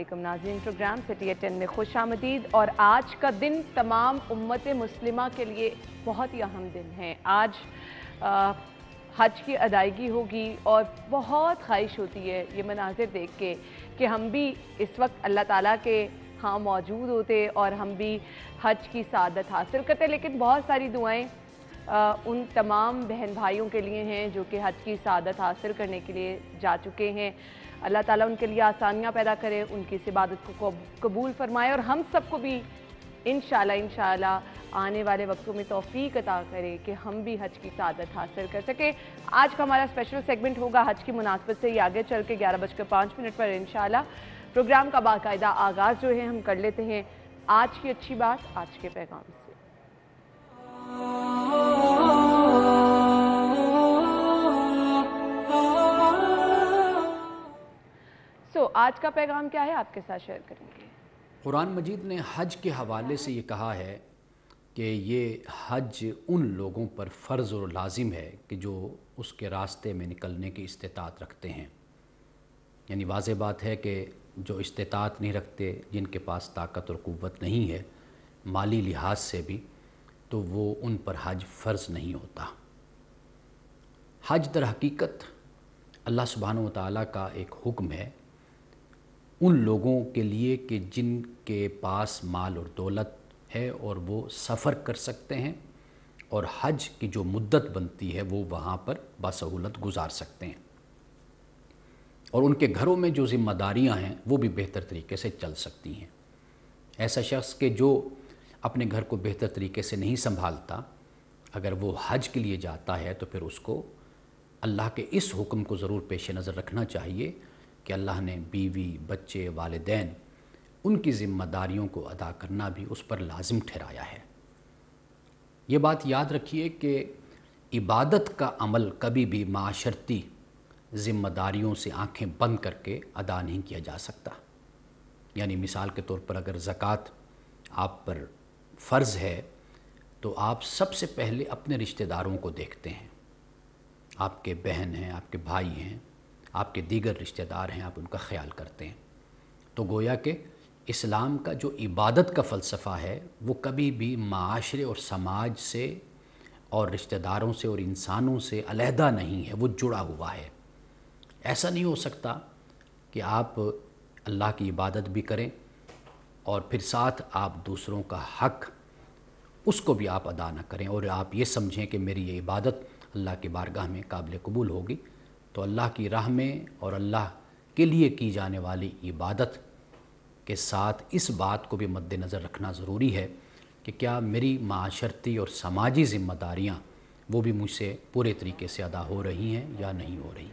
नाज़रीन, programme city eight 10 में खुश आमदीद। और आज का दिन तमाम उम्मत मुस्लिमा के लिए बहुत ही अहम दिन है। आज हज की अदायगी होगी और बहुत ख्वाहिश होती है ये मनाजिर देख के कि हम भी इस वक्त अल्लाह ताला के हाँ मौजूद होते और हम भी हज की सादत हासिल करते। लेकिन बहुत सारी दुआएं उन तमाम बहन भाइयों के लिए हैं जो कि हज की सादत हासिल करने के लिए जा चुके हैं। अल्लाह ताला उनके लिए आसानियाँ पैदा करे, उनकी इस इबादत को कबूल फरमाए और हम सबको भी इंशाअल्लाह आने वाले वक्तों में तौफीक अता करे कि हम भी हज की सादत हासिल कर सके। आज का हमारा स्पेशल सेगमेंट होगा हज की मुनासबत से ही आगे चल के 11:05 पर इंशाअल्लाह प्रोग्राम का बाकायदा आगाज़ जो है हम कर लेते हैं आज की अच्छी बात आज के पैगाम से। आज का पैगाम क्या है आपके साथ शेयर करेंगे। कुरान मजीद ने हज के हवाले से ये कहा है कि ये हज उन लोगों पर फ़र्ज़ और लाजिम है कि जो उसके रास्ते में निकलने की इस्तिताअत रखते हैं। यानी वाज़ेह बात है कि जो इस्तिताअत नहीं रखते, जिनके पास ताकत और क़ुव्वत नहीं है माली लिहाज से भी, तो वो उन पर हज फ़र्ज़ नहीं होता। हज दर हकीकत अल्लाह सुब्हानहू व तआला का एक हुक्म है उन लोगों के लिए कि जिनके पास माल और दौलत है और वो सफ़र कर सकते हैं और हज की जो मुद्दत बनती है वो वहाँ पर बासहूलत गुजार सकते हैं और उनके घरों में जो ज़िम्मेदारियाँ हैं वो भी बेहतर तरीके से चल सकती हैं। ऐसा शख्स के जो अपने घर को बेहतर तरीके से नहीं संभालता, अगर वो हज के लिए जाता है तो फिर उसको अल्लाह के इस हुक्म को ज़रूर पेश नज़र रखना चाहिए कि अल्लाह ने बीवी, बच्चे, वालिदैन, उनकी ज़िम्मेदारियों को अदा करना भी उस पर लाजिम ठहराया है। ये बात याद रखिए कि इबादत का अमल कभी भी माशरती ज़िम्मेदारियों से आंखें बंद करके अदा नहीं किया जा सकता। यानी मिसाल के तौर पर अगर ज़कात आप पर फ़र्ज़ है तो आप सबसे पहले अपने रिश्तेदारों को देखते हैं। आपके बहन हैं, आपके भाई हैं, आपके दीगर रिश्तेदार हैं, आप उनका ख्याल करते हैं। तो गोया कि इस्लाम का जो इबादत का फ़लसफ़ा है वो कभी भी माशरे और समाज से और रिश्तेदारों से और इंसानों से अलहदा नहीं है, वो जुड़ा हुआ है। ऐसा नहीं हो सकता कि आप अल्लाह की इबादत भी करें और फिर साथ आप दूसरों का हक़ उसको भी आप अदा न करें और आप ये समझें कि मेरी ये इबादत अल्लाह की बारगाह में काबिल कबूल होगी। तो अल्लाह की राह में और अल्लाह के लिए की जाने वाली इबादत के साथ इस बात को भी मद्देनज़र रखना ज़रूरी है कि क्या मेरी माशरती और समाजी ज़िम्मेदारियाँ वो भी मुझसे पूरे तरीके से अदा हो रही हैं या नहीं हो रही।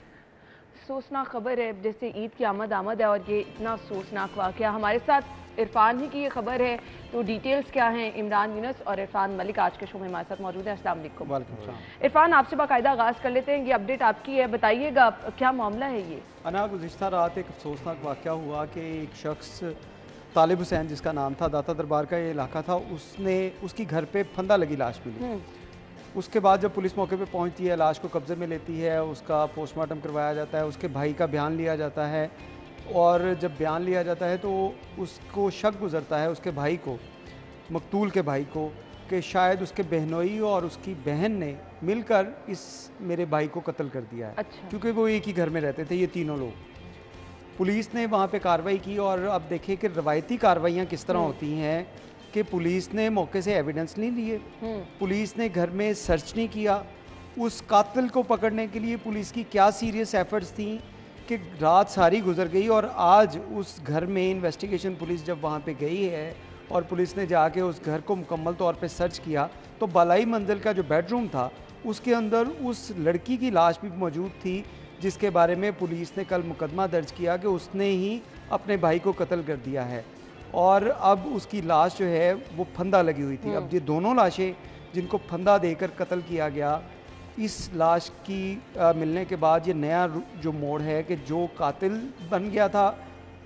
सोचनाक ख़बर है, जैसे ईद की आमद है और ये इतना सोचनाक वाक़या हमारे साथ इरफान ही की ये खबर है। तो डिटेल्स क्या हैं, इमरान यूनुस और इरफान मलिक आज के शो में हमारे साथ मौजूद हैं। अस्सलाम वालेकुम। इरफान, आपसे बाकायदा आगाज़ कर लेते हैं, ये अपडेट आपकी है, बताइएगा क्या मामला है ये। अना, गुज़िश्ता रात एक अफसोसनाक वाक़या हुआ कि एक शख्स तालिब हुसैन जिसका नाम था, दाता दरबार का ये इलाका था, उसकी घर पे फंदा लगी लाश मिली। उसके बाद जब पुलिस मौके पे पहुंचती है, लाश को कब्ज़े में लेती है, उसका पोस्टमार्टम करवाया जाता है, उसके भाई का बयान लिया जाता है और जब बयान लिया जाता है तो उसको शक गुज़रता है उसके भाई को, मकतूल के भाई को, कि शायद उसके बहनोई और उसकी बहन ने मिलकर इस मेरे भाई को कत्ल कर दिया है। अच्छा। क्योंकि वो एक ही घर में रहते थे ये तीनों लोग। पुलिस ने वहाँ पे कार्रवाई की और अब देखें कि रवायती कार्रवाइयाँ किस तरह होती हैं कि पुलिस ने मौके से एविडेंस नहीं लिए, पुलिस ने घर में सर्च नहीं किया। उस कातिल को पकड़ने के लिए पुलिस की क्या सीरियस एफर्ट्स थी कि रात सारी गुजर गई और आज उस घर में इन्वेस्टिगेशन पुलिस जब वहाँ पे गई है और पुलिस ने जाके उस घर को मुकम्मल तौर पे सर्च किया तो बालाई मंजिल का जो बेडरूम था उसके अंदर उस लड़की की लाश भी मौजूद थी जिसके बारे में पुलिस ने कल मुकदमा दर्ज किया कि उसने ही अपने भाई को कत्ल कर दिया है और अब उसकी लाश जो है वो फंदा लगी हुई थी। अब ये दोनों लाशें जिनको फंदा देकर कत्ल किया गया, इस लाश की मिलने के बाद ये नया जो मोड़ है कि जो कातिल बन गया था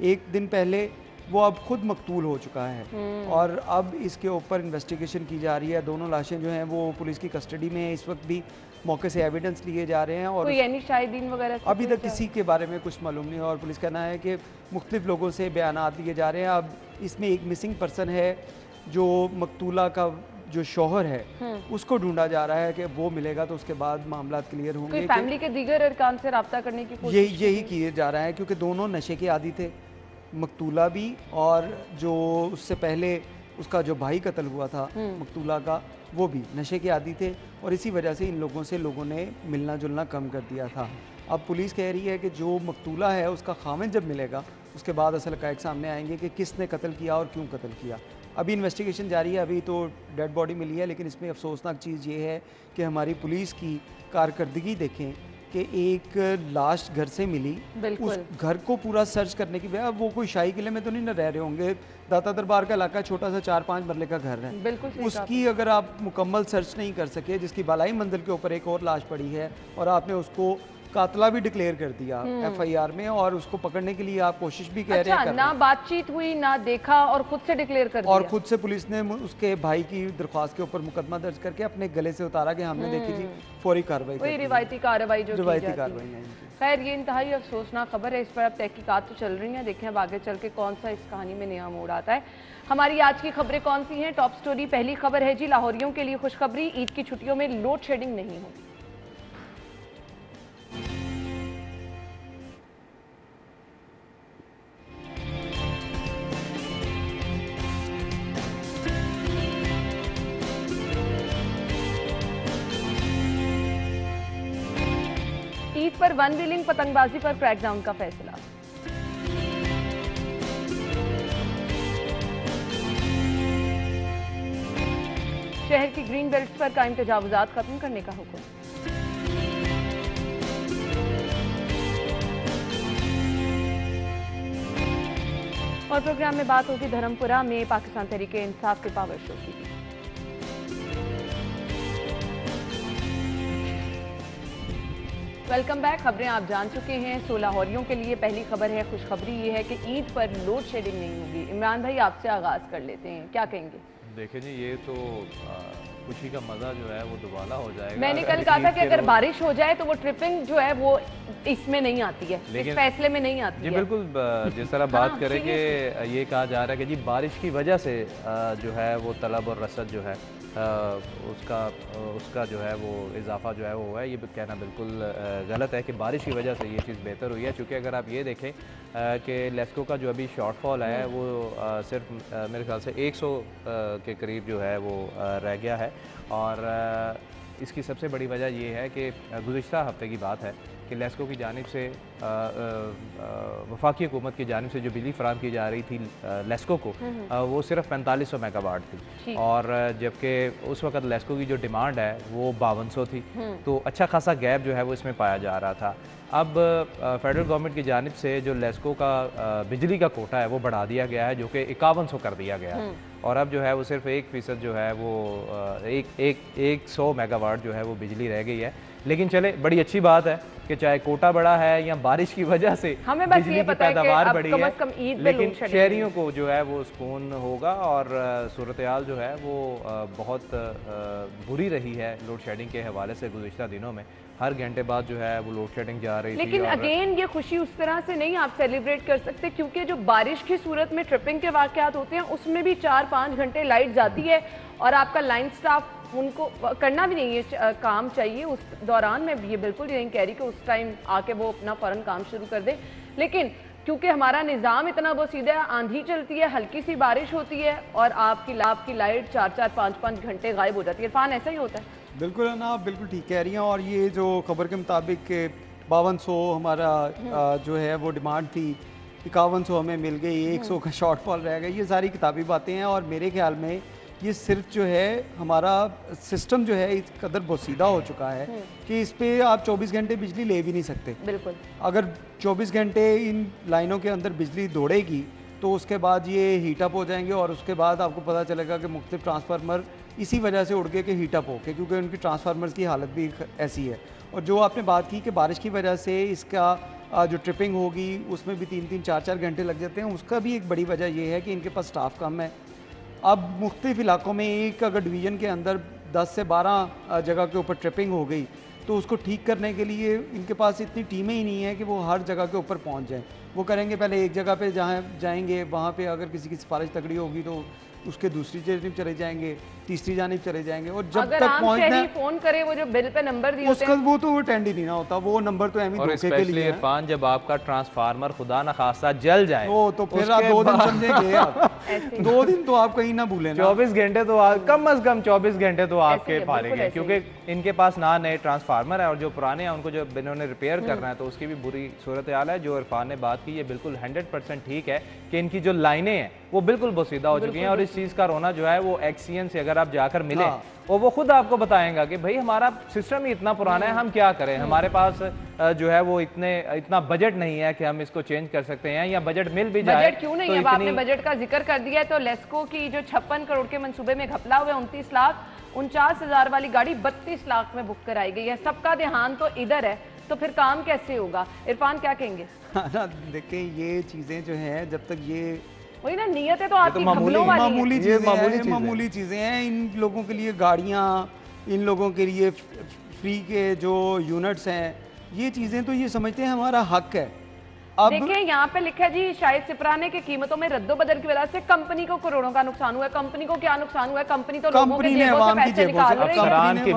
एक दिन पहले وہ اب خود مقتول ہو چکا ہے اور اب اس کے اوپر انویسٹیگیشن کی جا رہی ہے. دونوں لاشیں جو ہیں وہ پولیس کی کسٹڈی میں ہیں اس وقت بھی, موقع سے ایویڈنس لیے جا رہے ہیں اور کوئی یعنی شاہدین وغیرہ ابھی تک کسی کے بارے میں کچھ معلوم نہیں. اور پولیس کہنا ہے کہ مختلف لوگوں سے بیانات لیے جا رہے ہیں. اب اس میں ایک مسنگ پرسن ہے جو مقتولہ کا جو شوہر ہے اس کو ڈھونڈا جا رہا ہے کہ وہ ملے گا تو اس کے بعد معاملات کلیئر ہوں گے. فیملی کے دیگر ارکان سے رابطہ کرنے کی کوشش یہی کیے جا رہا ہے کیونکہ دونوں نشے کے عادی تھے, مقتولہ بھی اور جو اس سے پہلے اس کا جو بھائی قتل ہوا تھا مقتولہ کا وہ بھی نشے کے عادی تھے اور اسی وجہ سے ان لوگوں نے ملنا جلنا کم کر دیا تھا. اب پولیس کہہ رہی ہے کہ جو مقتولہ ہے اس کا خامند جب ملے گا اس کے بعد اصل حقائق سامنے آئیں گے کہ کس نے قتل کیا اور کیوں قتل کیا. ابھی انویسٹیگیشن جاری ہے, ابھی تو ڈیڈ باڈی ملی ہے, لیکن اس میں افسوسناک چیز یہ ہے کہ ہماری پولیس کی کارکردگی دیکھیں کہ ایک لاش گھر سے ملی, اس گھر کو پورا سرچ کرنے کی بجائے, وہ کوئی شاہی قلعے میں تو نہیں نہ رہ رہے ہوں گے, داتا دربار کا علاقہ چھوٹا سا 4-5 مرلے کا گھر ہے, اس کی اگر آپ مکمل سرچ نہیں کر سکے, جس کی بالائی منزل کے اوپر ایک اور لاش پڑی ہے اور آپ نے اس کو قاتلہ بھی ڈکلیئر کر دیا ایف آئی آر میں اور اس کو پکڑنے کے لیے آپ کوشش بھی کہہ رہے ہیں, نہ بات چیت ہوئی نہ دیکھا اور خود سے ڈکلیئر کر دیا, اور خود سے پولیس نے اس کے بھائی کی درخواست کے اوپر مقدمہ درج کر کے اپنے گلے سے اتارا کہ ہم نے دیکھی تھی, فوری کارروائی, وہی روایتی کارروائی جو روایتی کارروائی ہے. خیر یہ انتہائی افسوسناک خبر ہے, اس پر اب تحقیقات تو چل رہی ہیں, دیکھیں اب آگے چل کے کون سا اس کہانی میں نیا موڑ آتا ہے. ہماری آج کی خبریں کون سی ہیں؟ ٹاپ سٹوری پہلی خبر ہے جی, لاہوریوں کے لیے خوشخبری, عید کی چھٹیوں میں لوڈ شیڈنگ نہیں ہوگی. عید پر ون ویلنگ پتنگ بازی پر کریک ڈاؤن کا فیصلہ. شہر کی گرین بیلٹس پر قائم تجاوزات ختم کرنے کا حکم. اور پروگرام میں بات ہوگی دھرمپورہ میں پاکستان تحریک انصاف کے پاور شو کی. Welcome back. خبریں آپ جان چکے ہیں. 16 لاہوریوں کے لیے پہلی خبر ہے, خوشخبری یہ ہے کہ عید پر لوڈ شیڈنگ نہیں ہوگی. عمران بھائی آپ سے آغاز کر لیتے ہیں, کیا کہیں گے؟ دیکھیں جی, یہ تو خوشی کا مزہ جو ہے وہ دوبالا ہو جائے گا. میں نے کل کہا تھا کہ اگر بارش ہو جائے تو وہ ٹرپنگ جو ہے وہ اس میں نہیں آتی ہے, اس فیصلے میں نہیں آتی ہے. جی بالکل, جس طرح بات کریں کہ یہ کہا جا رہا ہے کہ جی بارش کی وجہ سے جو ہے وہ طلب اور رسد جو ہے اس کا جو ہے وہ اضافہ جو ہے وہ ہوا ہے, یہ کہنا بالکل غلط ہے کہ بارش کی وجہ سے یہ چیز بہتر ہوئی ہے. چونکہ اگر آپ یہ دیکھیں کہ لیسکو کا جو ابھی شارٹ فال ہے وہ صرف میرے خیال سے 100 کے قریب جو ہے وہ رہ گیا ہے, اور اس کی سب سے بڑی وجہ یہ ہے کہ گزشتہ ہفتے کی بات ہے کہ لیسکو کی جانب سے وفاقی حکومت کی جانب سے جو بجلی فراہم کی جا رہی تھی لیسکو کو, وہ صرف 4500 میگا واٹ تھی, اور جبکہ اس وقت لیسکو کی جو ڈیمانڈ ہے وہ 5200 تھی. تو اچھا خاصا گیپ جو ہے وہ اس میں پایا جا رہا تھا. اب فیڈرل گورنمنٹ کی جانب سے جو لیسکو کا بجلی کا کوٹا ہے وہ بڑھا دیا گیا ہے, جو کہ 5100 کر دیا گیا ہے, اور اب جو ہے وہ صرف 1% جو ہے وہ 100 میگا واٹ جو ہے وہ بجلی رہ گئی ہے. لیکن چلے, بڑی اچھی بات ہے کہ چاہے کوٹا بڑا ہے یا بارش کی وجہ سے بجلی کی پیداوار بڑھی ہے, لیکن شہریوں کو جو ہے وہ سکون ہوگا. اور صورتحال جو ہے وہ بہت بری رہی ہے لوڈ شیڈنگ کے حوالے سے گزشتہ دنوں میں. ہر گھنٹے بعد جو ہے وہ لوڈ شیڈنگ جا رہی تھی. لیکن اگین یہ خوشی اس طرح سے نہیں آپ سیلیبریٹ کر سکتے, کیونکہ جو بارش کی صورت میں ٹرپنگ کے واقعات ہوتے ہیں اس میں بھی 4-5 گھنٹے لائٹ جاتی ہے, اور آپ کا لائن سٹاف ان کو کرنا بھی نہیں ہے کام چاہیے اس دوران. میں یہ بالکل یہ نہیں کہہ رہی کہ اس ٹائم آ کے وہ اپنا فوراً کام شروع کر دیں, لیکن کیونکہ ہمارا نظام اتنا بسیدہ ہے, آندھی چلتی ہے, ہلکی سی بارش ہوتی ہے اور آپ کی لائٹ 4-5 گھنٹے غائب ہو جاتی ہے. عرفان, ایسا ہی ہوتا ہے؟ بالکل ہے نا, آپ بالکل ٹھیک کہہ رہی ہیں. اور یہ جو خبر کے مطابق 5200 ہمارا جو ہے وہ ڈیمانڈ تھی, 5100 ہمیں مل گئی, 100 کا شارٹ فال رہ گیا, یہ ساری کتابی باتیں ہیں. اور میرے خیال میں یہ صرف جو ہے ہمارا سسٹم جو ہے اس قدر بوسیدہ ہو چکا ہے کہ اس پہ آپ 24 گھنٹے بجلی لے بھی نہیں سکتے. بالکل, اگر 24 گھنٹے ان لائنوں کے اندر بجلی دوڑے گی تو اس کے بعد یہ ہیٹ اپ ہو جائیں گے, اور اس کے بعد آپ کو پتہ چلے گا کہ مختلف ٹرانسفارمر اسی وجہ سے اڑ گئے کہ ہیٹ اپ ہو کے, کیونکہ ان کی ٹرانسفارمرز کی حالت بھی ایسی ہے. اور جو آپ نے بات کی کہ بارش کی وجہ سے اس کا जो ट्रिपिंग होगी उसमें भी 3-3 4-4 घंटे लग जाते हैं। उसका भी एक बड़ी वजह ये है कि इनके पास स्टाफ कम है। अब मुख्तलिफ इलाकों में एक अगर डिवीज़न के अंदर 10 से 12 जगह के ऊपर ट्रिपिंग हो गई तो उसको ठीक करने के लिए इनके पास इतनी टीमें ही नहीं है कि वो हर जगह के ऊपर पहुंच जाएं। वो करेंगे पहले एक जगह पे जहाँ जाएंगे, वहाँ पे अगर किसी की सिफारिश तगड़ी होगी तो उसके दूसरी जानिब चले जाएंगे, तीसरी जानिब चले जाएंगे, और जब अगर तक पहुंचना है फोन करे वो जो बिल पे नंबर दिए होते उसका हैं वो तो अटेंड ही नहीं ना होता, वो नंबर तो एम और स्पेशली इरफान जब आपका ट्रांसफार्मर खुदा न खासा जल जाए तो फिर आप 2 दिन समझेंगे आप 2 दिन तो आप कहीं ना भूलें ना। 24 घंटे तो कम अज कम 24 घंटे तो आपके फारिग है, क्योंकि इनके पास ना नए ट्रांसफार्मर है और जो पुराने हैं उनको जब इन्होंने रिपेयर करना है तो उसकी भी बुरी सूरत हाल है। जो इरफान ने बात की ये बिल्कुल 100% ठीक है कि इनकी जो लाइनें हैं वो बिल्कुल बोसीदा हो चुकी हैं, और इस चीज़ का रोना जो है वो एक्सीएन से अगर आप जाकर मिले और वो खुद आपको बताएंगा कि भाई हमारा सिस्टम ही इतना पुराना है, हम क्या करें, हमारे पास जो है वो इतना बजट नहीं है कि हम इसको चेंज कर सकते हैं, या बजट मिल भी जाए बजट क्यों नहीं है। अब आपने बजट का जिक्र कर दिया है तो लेस्को की जो 56 करोड़ के मंसूबे में घपला हुआ 29,49,000 वाली गाड़ी 32 लाख में बुक कराई गई है। सबका ध्यान तो इधर है, तो फिर काम कैसे होगा? इरफान क्या कहेंगे? देखिए ये चीजें जो हैं जब तक ये वही ना, नीयतें तो आपकी घपलों वाली हैं। मामूली चीजें हैं। इन लोगों के लिए गाड़ियाँ, इन लोगों के लिए फ्री के जो यूनिट्स हैं, ये चीजें तो ये समझते हैं हमारा हक है। अब देखिए यहाँ पे लिखा है जी, शायद सिपराने की कीमतों में रद्दोबदल की वजह से कंपनी को करोड़ों का नुकसान हुआ है। कंपनी को क्या नुकसान हुआ है? कंपनी तो लोगों के जेबों से पैसे निकाल रही है।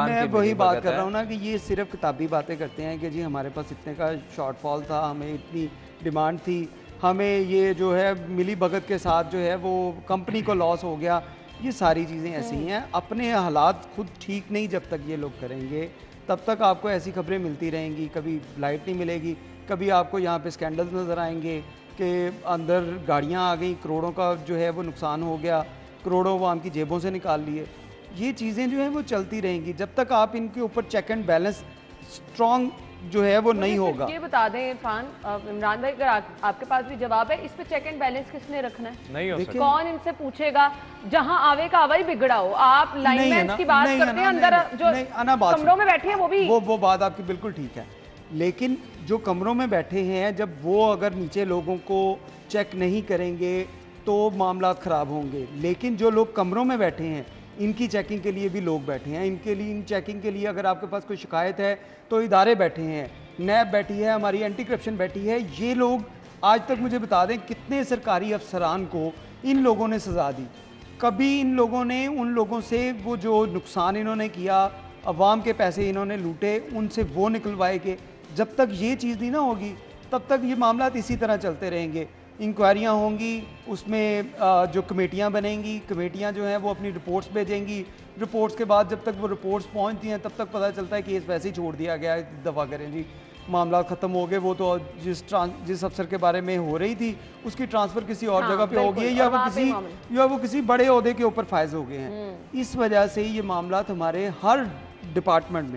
मैं वही बात कर रहा हूँ ना कि ये सिर्फ किताबी बातें करते हैं कि जी हमारे पास इतने का शॉर्टफॉल था, हमें इतनी डिमांड थी, हमें ये जो है मिली भगत के साथ जो है वो कंपनी को लॉस हो गया। ये सारी चीज़ें ऐसी हैं। अपने हालात खुद ठीक नहीं जब तक ये लोग करेंगे तब तक आपको ऐसी खबरें मिलती रहेंगी। कभी लाइट नहीं मिलेगी, कभी आपको यहाँ पे स्कैंडल्स नज़र आएंगे कि अंदर गाड़ियाँ आ गई, करोड़ों का जो है वो नुकसान हो गया, करोड़ों वो आम की जेबों से निकाल लिए। ये चीज़ें जो हैं वो चलती रहेंगी जब तक आप इनके ऊपर चेक एंड बैलेंस स्ट्रॉन्ग जो है वो नहीं होगा। ये बता दें इरफान, इमरान भाई अगर आपके पास भी जवाब है, इस पे चेक एंड बैलेंस किसने रखना है? नहीं हो सकता। कौन इनसे पूछेगा? जहां आवे का आवा ही बिगड़ा हो। आप लाइनमैन की बात करते हैं, अंदर जो कमरों में बैठे हैं वो बात आपकी बिल्कुल ठीक है, लेकिन जो कमरों में बैठे हैं जब वो अगर नीचे लोगों को चेक नहीं करेंगे तो मामला ख़राब होंगे। लेकिन जो लोग कमरों में बैठे हैं इनकी चेकिंग के लिए भी लोग बैठे हैं। इनके लिए इन चेकिंग के लिए अगर आपके पास कोई शिकायत है तो इदारे बैठे हैं, नैब बैठी है, हमारी एंटी करप्शन बैठी है। ये लोग आज तक मुझे बता दें कितने सरकारी अफसरान को इन लोगों ने सज़ा दी। कभी इन लोगों ने उन लोगों से वो जो नुकसान इन्होंने किया, अवाम के पैसे इन्होंने लूटे, उनसे वो निकलवाए के। जब तक ये चीज़ नहीं ना होगी तब तक ये मामला इसी तरह चलते रहेंगे। इंक्वायरियाँ होंगी, उसमें जो कमेटियाँ बनेंगी, कमेटियाँ जो हैं वो अपनी रिपोर्ट्स भेजेंगी। रिपोर्ट्स के बाद जब तक वो रिपोर्ट्स पहुँचती हैं तब तक पता चलता है केस वैसे ही छोड़ दिया गया है, दफ़ा करें जी, मामला ख़त्म हो गए। वो तो जिस अफसर के बारे में हो रही थी उसकी ट्रांसफ़र किसी और जगह पे हो गई है, या वो किसी बड़े ओहदे के ऊपर फायज हो गए हैं। इस वजह से ये मामला हमारे हर डिपार्टमेंट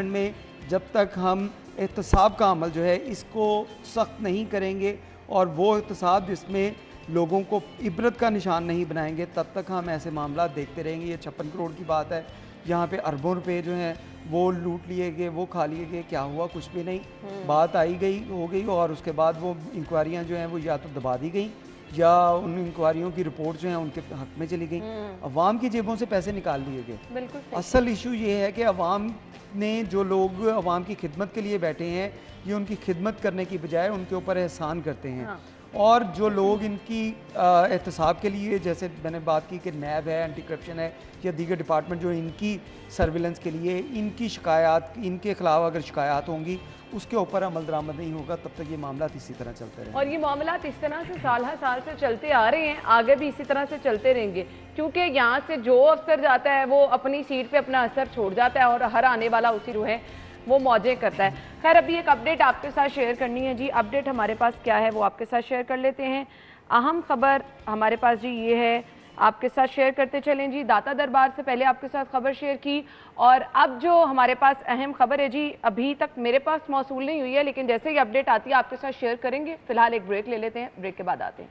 में जब तक हम एहतसाब का अमल जो है इसको सख्त नहीं करेंगे और वो एहतसाब जिसमें लोगों को इबरत का निशान नहीं बनाएंगे तब तक हम ऐसे मामला देखते रहेंगे। ये 56 करोड़ की बात है, यहाँ पे अरबों रुपए जो हैं वो लूट लिए गए, वो खा लिए गए, क्या हुआ? कुछ भी नहीं। बात आई गई हो गई और उसके बाद वो इंक्वायरियाँ जो हैं वो या तो दबा दी गई या उन इंक्वायरियों की रिपोर्ट जो है उनके हक में चली गई। अवाम की जेबों से पैसे निकाल लिए गए। असल इशू ये है कि अवाम ने, जो लोग अवाम की खिदमत के लिए बैठे हैं, ये उनकी खिदमत करने की बजाय उनके ऊपर एहसान करते हैं। और जो लोग इनकी एहतसाब के लिए, जैसे मैंने बात की कि नैब है, एंटी करप्शन है या दीगर डिपार्टमेंट जो इनकी सर्विलेंस के लिए इनकी शिकायत, इनके खिलाफ अगर शिकायत होंगी उसके ऊपर अमल दरामद नहीं होगा तब तक ये मामला इसी तरह चलते रहेंगे। और ये मामला इस तरह से साल हर साल से चलते आ रहे हैं, आगे भी इसी तरह से चलते रहेंगे, क्योंकि यहाँ से जो अफसर जाता है वो अपनी सीट पे अपना असर छोड़ जाता है और हर आने वाला उसी रूह है वो मौजें करता है। खैर अभी एक अपडेट आपके साथ शेयर करनी है जी। अपडेट हमारे पास क्या है वो आपके साथ शेयर कर लेते हैं। अहम खबर हमारे पास जी ये है, आपके साथ शेयर करते चलें जी। दाता दरबार से पहले आपके साथ खबर शेयर की और अब जो हमारे पास अहम खबर है जी, अभी तक मेरे पास मौसूल नहीं हुई है, लेकिन जैसे ही अपडेट आती है आपके साथ शेयर करेंगे। फिलहाल एक ब्रेक ले लेते हैं, ब्रेक के बाद आते हैं।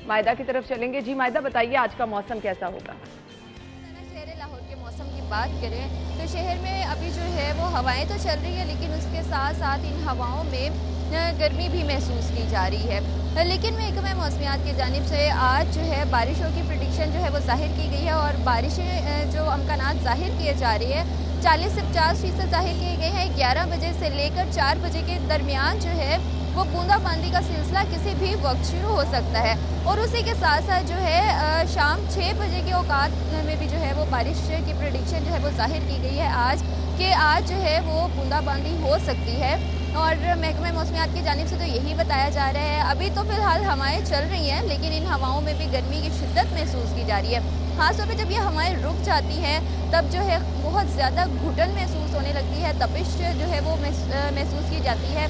मायदा की तरफ चलेंगे। जी मायदा, बताइए आज का मौसम कैसा होगा? शहर लाहौर के मौसम की बात करें तो शहर में अभी जो है वो हवाएं तो चल रही है, लेकिन उसके साथ साथ इन हवाओं में गर्मी भी महसूस की जा रही है। लेकिन महकमा मौसमियात की जानिब से आज जो है बारिशों की प्रेडिक्शन जो है वो जाहिर की गई है, और बारिशें जो अमकानात जाहिर किए जा रही है 40 से 50% जाहिर किए गए हैं। 11 बजे से लेकर 4 बजे के दरमियान जो है वो बूंदाबांदी का सिलसिला किसी भी वक्त शुरू हो सकता है, और उसी के साथ साथ जो है शाम 6 बजे के औकात में भी जो है वो बारिश की प्रेडिक्शन जो है वो जाहिर की गई है आज, कि आज जो है वो बूंदाबांदी हो सकती है। और महकमा मौसमियात की जानिब से तो यही बताया जा रहा है। अभी तो फिलहाल हवाएं चल रही हैं, लेकिन इन हवाओं में भी गर्मी की शिद्दत महसूस की जा रही है। खास तौर पे जब ये हवाएं रुक जाती हैं तब जो है बहुत ज़्यादा घुटन महसूस होने लगती है, तपिश जो है वो महसूस की जाती है।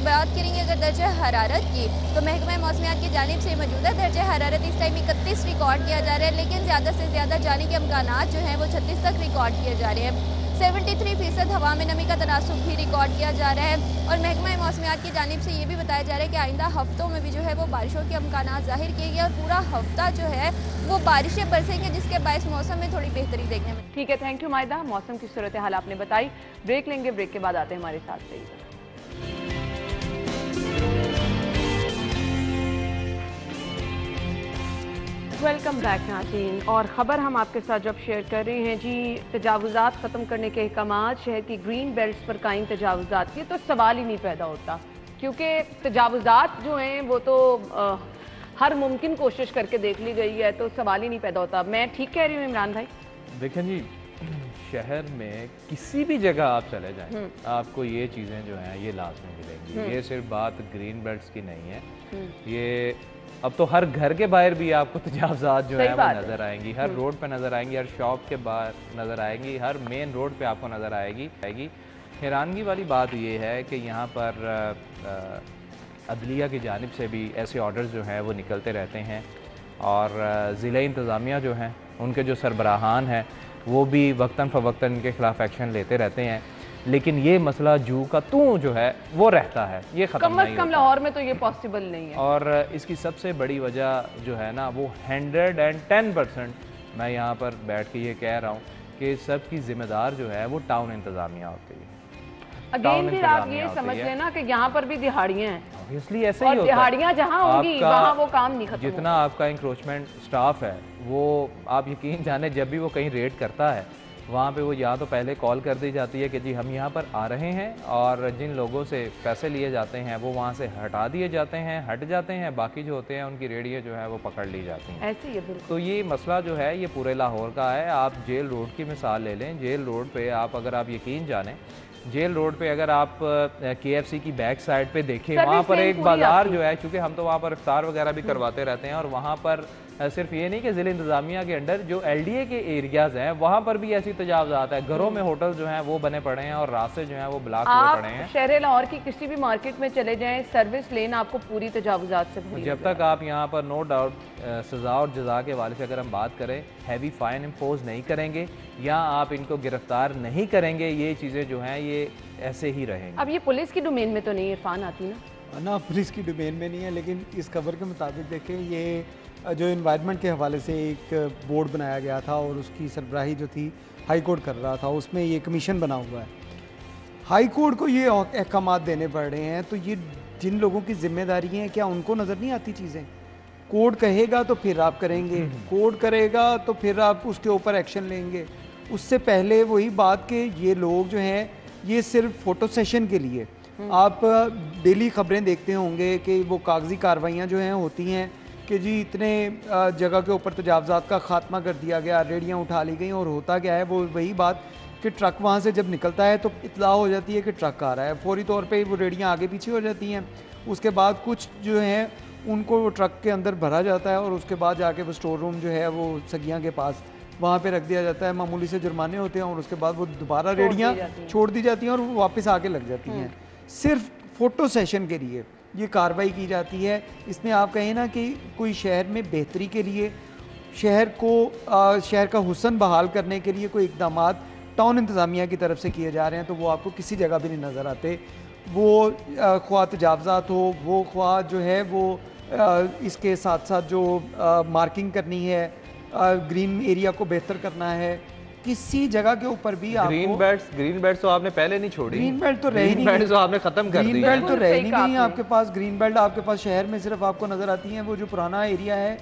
बात करेंगे अगर दर्जा हरारत की, तो महकमा मौसमियात की जानिब से मौजूदा दर्जा हरारत इस टाइम 31 रिकॉर्ड किया जा रहा है, लेकिन ज़्यादा से ज़्यादा जाने के अमकानात जो हैं वो 36 तक रिकॉर्ड किए जा रहे हैं। 73% हवा में नमी का तनासुब भी रिकॉर्ड किया जा रहा है। और महकमा मौसमियात की जानिब से ये भी बताया जा रहा है कि आइंदा हफ्तों में भी जो है वो बारिशों के अमकानात जाहिर किए गए, और पूरा हफ्ता जो है वो बारिशें बरसेंगे, जिसके बायस मौसम में थोड़ी बेहतरी देखने में। ठीक है, थैंक यू मायदा, मौसम की सूरत हाल आपने बताई। ब्रेक लेंगे, ब्रेक के बाद आते हैं हमारे साथ रहिएगा। वेलकम बैक नाज़रीन, और ख़बर हम आपके साथ जब शेयर कर रहे हैं जी, तजावुज़ात ख़त्म करने के अहकामात, शहर की ग्रीन बेल्ट्स पर कायम तजावुज़ात की, तो सवाल ही नहीं पैदा होता, क्योंकि तजावुज़ात जो हैं वो तो हर मुमकिन कोशिश करके देख ली गई है, तो सवाल ही नहीं पैदा होता। मैं ठीक कह रही हूँ इमरान भाई? देखें जी, शहर में किसी भी जगह आप चले जाएं आपको ये चीज़ें जो हैं ये लाजमी मिलेंगी। ये सिर्फ बात ग्रीन बेल्ट्स की नहीं है, ये अब तो हर घर के बाहर भी आपको तजावुज़ात जो है वो नज़र आएंगी, हर रोड पे नज़र आएंगी, हर शॉप के बाहर नज़र आएंगी, हर मेन रोड पे आपको नज़र आएगी। हैरानगी वाली बात ये है कि यहाँ पर अदलिया की जानिब से भी ऐसे ऑर्डर्स जो हैं वो निकलते रहते हैं, और ज़िला इंतज़ामिया जो हैं उनके जो सरबराहान हैं वो भी वक्तन फ़वक्तन इनके ख़िलाफ़ एक्शन लेते रहते हैं, लेकिन ये मसला जू का तू जो है वो रहता है, ये ख़त्म नहीं होता। कम लाहौर में तो ये पॉसिबल नहीं है। और इसकी सबसे बड़ी वजह जो है ना वो 110% मैं यहाँ पर बैठ के ये कह रहा हूँ कि सबकी ज़िम्मेदार जो है वो टाउन इंतज़ामिया होती है। अगेन भी आप ये समझ लेना कि यहाँ पर भी दिहाड़ियाँ हैं, ऑब्वियसली ऐसे ही होता है। दिहाड़ियाँ जहाँ होंगी वहाँ वो काम नहीं खत्म जितना आपका इंक्रोचमेंट स्टाफ है वो आप यकीन जाने जब भी वो कहीं रेड करता है वहाँ पे वो या तो पहले कॉल कर दी जाती है कि जी हम यहाँ पर आ रहे हैं, और जिन लोगों से पैसे लिए जाते हैं वो वहाँ से हटा दिए जाते हैं, हट जाते हैं, बाकी जो होते हैं उनकी रेडियो जो है वो पकड़ ली जाती हैं। ऐसे ही है बिल्कुल। तो ये मसला जो है ये पूरे लाहौर का है। आप जेल रोड की मिसाल ले लें, जेल रोड पे आप अगर आप यकीन जानें, जेल रोड पे अगर आप KFC की बैक साइड पे देखें, वहाँ पर एक बाज़ार जो है, चूँकि हम तो वहाँ पर इफ्तार वगैरह भी करवाते रहते हैं, और वहाँ पर सिर्फ ये नहीं कि ज़िला इंतज़ामिया के अंडर जो LDA के एरियाज़ हैं वहाँ पर भी ऐसी तजावुज़ात है, घरों में होटल जो हैं वो बने पड़े हैं और रास्ते जो हैं वो ब्लॉक हुए पड़े हैं। शहर लाहौर की किसी भी मार्केट में चले जाएं, सर्विस लेन आपको पूरी तजावुज़ात से भरी जब तक आप यहाँ पर नो डाउट सज़ा और जज़ा के वाले से अगर हम बात करें, हैवी फ़ाइन इम्पोज नहीं करेंगे या आप इनको गिरफ्तार नहीं करेंगे, ये चीज़ें जो हैं ये ऐसे ही रहेंगी। अब ये पुलिस की डोमेन में तो नहीं इरफान आती ना, पुलिस की डोमेन में नहीं है, लेकिन इस खबर के मुताबिक देखें, ये जो इन्वायरमेंट के हवाले से एक बोर्ड बनाया गया था और उसकी सरबराही जो थी हाई कोर्ट कर रहा था, उसमें ये कमीशन बना हुआ है। हाई कोर्ट को ये अहकामात देने पड़ रहे हैं, तो ये जिन लोगों की जिम्मेदारी हैं क्या उनको नज़र नहीं आती चीज़ें? कोर्ट कहेगा तो फिर आप करेंगे, कोर्ट करेगा तो फिर आप उसके ऊपर एक्शन लेंगे। उससे पहले वही बात कि ये लोग जो हैं ये सिर्फ फ़ोटो सेशन के लिए, आप डेली खबरें देखते होंगे कि वो कागजी कार्रवाइयाँ जो हैं होती हैं कि जी इतने जगह के ऊपर तजावुज़ात का खात्मा कर दिया गया, रेडियाँ उठा ली गई, और होता क्या है वो वही बात कि ट्रक वहाँ से जब निकलता है तो इत्तला हो जाती है कि ट्रक आ रहा है, फौरी तौर पे वो रेडियाँ आगे पीछे हो जाती हैं। उसके बाद कुछ जो हैं उनको वो ट्रक के अंदर भरा जाता है और उसके बाद जाके वो स्टोर रूम जो है वो सगियाँ के पास वहाँ पे रख दिया जाता है, मामूली से जुर्माने होते हैं और उसके बाद वो दोबारा रेडियाँ छोड़ दी जाती हैं और वो वापस आके लग जाती हैं। सिर्फ फ़ोटो सेशन के लिए ये कार्रवाई की जाती है। इसमें आप कहें ना कि कोई शहर में बेहतरी के लिए, शहर का हुस्न बहाल करने के लिए कोई इक़दामात टाउन इंतज़ामिया की तरफ से किए जा रहे हैं, तो वो आपको किसी जगह भी नहीं नज़र आते। वो ख्वाह तजावुज़ात हो, वो ख्वाह जो है वो اس کے ساتھ ساتھ جو مارکنگ کرنی ہے، گرین ایریا کو بہتر کرنا ہے، کسی جگہ کے اوپر بھی آپ گرین بیلٹس تو آپ نے پہلے نہیں چھوڑی، گرین بیلٹ تو رہی نہیں، گرین بیلٹ تو آپ نے ختم کر دی، گرین بیلٹ تو رہی نہیں گئی آپ کے پاس. گرین بیلٹ آپ کے پاس شہر میں صرف آپ کو نظر آتی ہیں وہ جو پرانا ایریا ہے،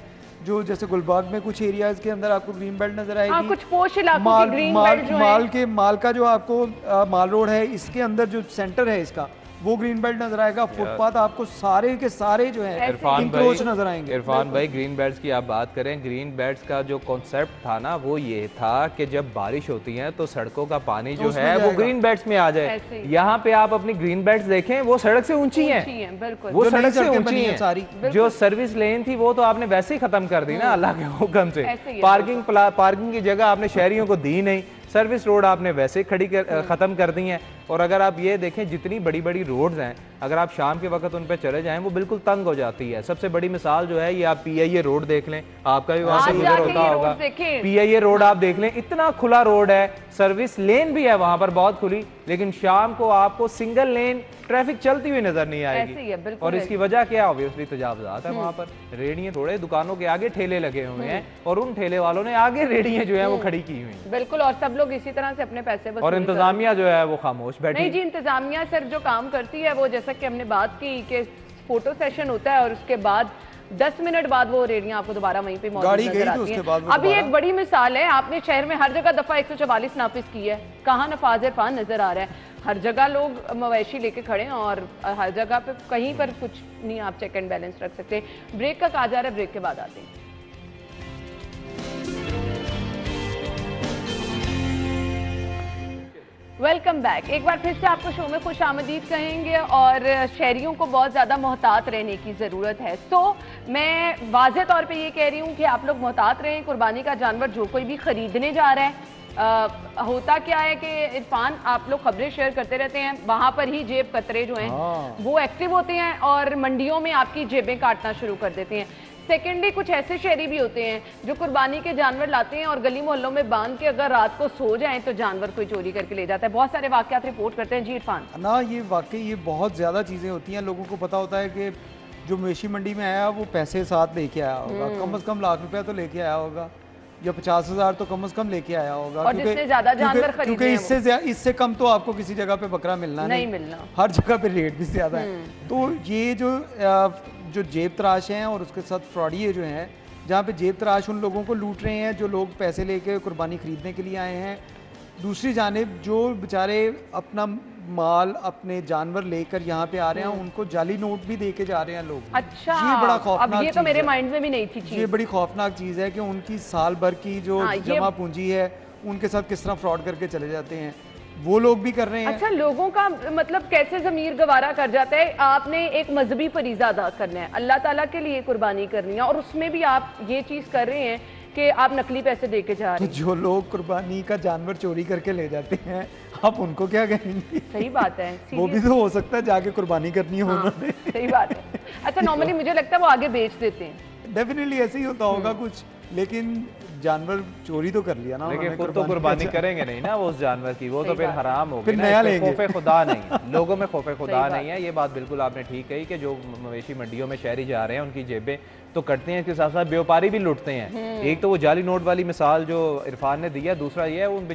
جو جیسے گلبرگ میں کچھ ایریاز کے اندر آپ کو گرین بیلٹ نظر آئے گی. کچھ پوش علاقوں کی گرین بیلٹ جو ہے، مال کا جو آپ کو مال روڈ ہے اس کے اندر جو سینٹر ہے اس کا وہ گرین بیلٹ نظر آئے گا. فٹ پاتھ آپ کو سارے کے سارے جو ہیں انکروچ نظر آئیں گے. عرفان بھائی گرین بیلٹس کی آپ بات کریں، گرین بیلٹس کا جو کانسیپٹ تھا نا وہ یہ تھا کہ جب بارش ہوتی ہے تو سڑکوں کا پانی جو ہے وہ گرین بیلٹس میں آ جائے. یہاں پہ آپ اپنی گرین بیلٹس دیکھیں وہ سڑک سے اونچی ہیں، وہ سڑک سے اونچی ہیں ساری. جو سروس لین تھی وہ تو آپ نے ویسے ہی ختم کر دی نا اللہ کے حکم سے. پارکنگ کی جگہ آپ نے شہریوں کو دی نہیں، سروس روڈ آپ نے ویسے ختم کر دی ہیں. اور اگر آپ یہ دیکھیں جتنی بڑی بڑی روڈز ہیں اگر آپ شام کے وقت ان پہ چلے جائیں وہ بالکل تنگ ہو جاتی ہے. سب سے بڑی مثال جو ہے یہ آپ پی آئی اے روڈ دیکھ لیں، آپ کا بھی وہاں سے گزر ہوتا ہوگا. پی آئی اے روڈ آپ دیکھ لیں، اتنا کھلا روڈ ہے، سروس لین بھی ہے وہاں پر بہت کھلی، لیکن شام کو آپ کو سنگل لین ٹریفک چلتی ہوئی نظر نہیں آئے گی. اور اس کی وجہ کیا؟ obviously تجاوزات ہے وہاں پر. ریڑیاں تھوڑے دکانوں کے آگے ٹھیلے لگے ہوئے ہیں اور ان ٹھیلے والوں نے آگے ریڑیاں جو ہیں وہ کھڑی کی ہوئی ہیں. بالکل، اور سب لوگ اسی طرح سے اپنے پیسے اور انتظامیہ جو ہے وہ خاموش بیٹھی. نہیں جی، انتظامیہ سر جو کام کرتی ہے وہ جیسا کہ ہم نے بات کی کہ فوٹو سیشن ہوتا ہے اور اس کے بعد 10 منٹ بعد وہ ریڑیاں آپ کو دوبارہ وہیں پہ موجود نظر آتی ہیں. ابھی ایک بڑی مثال ہے، آپ نے شہر میں ہر جگہ دفعہ 144 نافذ کی ہے، کہاں نفاذ عرفان نظر آ رہا ہے؟ ہر جگہ لوگ مویشی لے کے کھڑے ہیں اور ہر جگہ پہ کہیں پر کچھ نہیں آپ چیک اینڈ بیلنس رکھ سکتے. بریک کا کہا جا رہا ہے، بریک کے بعد آتے ہیں. Welcome back. ایک بار پھر سے آپ کو شو میں خوش آمدید کہیں گے اور شہریوں کو بہت زیادہ محتاط رہنے کی ضرورت ہے. میں واضح طور پہ یہ کہہ رہی ہوں کہ آپ لوگ محتاط رہیں. قربانی کا جانور جو کوئی بھی خریدنے جا رہا ہے، ہوتا کیا ہے کہ عرفان آپ لوگ خبریں شیئر کرتے رہتے ہیں، وہاں پر ہی جیب کترے جو ہیں وہ ایکٹیو ہوتے ہیں اور منڈیوں میں آپ کی جیبیں کاٹنا شروع کر دیتے ہیں. سیکنڈلی کچھ ایسے شہری بھی ہوتے ہیں جو قربانی کے جانور لاتے ہیں اور گلی محلوں میں باندھ کے اگر رات کو سو جائیں تو جانور کوئی چوری کر کے لے جاتا ہے. بہت سارے واقعات رپورٹ کرتے ہیں. جی عرفان. نا یہ واقعی یہ بہت زیادہ چیزیں ہوتی ہیں. لوگوں کو پتا ہوتا ہے کہ جو مویشی منڈی میں آیا وہ پیسے ساتھ لے کے آیا ہوگا، کم از کم ₹1,00,000 تو لے کے آیا ہوگا یا 50,000 تو کم از کم لے کے آیا ہوگا، کیونکہ اس سے کم تو آپ کو کسی جگہ پہ بکرا ملنا نہیں ملنا، ہر جگہ پہ ریٹ بھی زیادہ ہے. تو یہ جو جیب تراش ہیں اور اس کے ساتھ فراڈیے جو ہیں، جہاں پہ جیب تراش ان لوگوں کو لوٹ رہے ہیں جو لوگ پیسے لے کے قربانی خریدنے کے لیے آئے ہیں. دوسری جانب جو بیچارے اپنا مال اپنے جانور لے کر یہاں پہ آ رہے ہیں ان کو جعلی نوٹ بھی دے کے جا رہے ہیں لوگ. اچھا، یہ بڑا خوفناک یہ تو میرے مائنڈ میں بھی نہیں تھی چیز. یہ بڑی خوفناک چیز ہے کہ ان کی سال بھر کی جو جمع پونجی ہے ان کے ساتھ کس طرح فراڈ کر کے چلے جاتے ہیں. وہ لوگ بھی کر رہے ہیں. اچھا، لوگوں کا مطلب کیسے ضمیر گوارا کر جاتا ہے؟ آپ نے ایک مذہبی فریضہ ادا کرنا ہے، اللہ تعالیٰ کے لیے قربانی کرنی ہے، اور اس میں بھی آپ یہ چیز کر رہے ہیں کہ آپ نقلی پیسے دے کے جا رہے ہیں. جو لوگ قربانی کا جانور چوری کر کے لے جاتے ہیں آپ ان کو کیا کہیں گے؟ صحیح بات ہے، وہ بھی تو ہو سکتا ہے جا کے قربانی کرنی ہو انہوں نے. صحیح بات ہے. اچھا، نارملی مجھے لگتا ہے وہ آگے بیچ دیتے ہیں. ڈیفینیٹلی ایسے ہی ہوتا ہوگا کچھ، لیکن جانور چوری تو کر لیا نا. لیکن خود تو قربانی کریں گے نہیں نا وہ اس جانور کی، وہ تو پھر حرام ہوگی نا. خوف خدا نہیں، لوگوں میں خوف خدا نہیں ہے. یہ بات بالکل آپ نے ٹھیک کہی کہ جو مویشی منڈیوں میں شہری جا رہے ہیں ان کی جیبیں تو کٹتے ہیں، اس کے ساتھ ساتھ بیوپاری بھی لوٹتے ہیں. ایک تو وہ جعلی نوٹ والی مثال جو عرفان نے دی ہے، دوسرا یہ ہے ان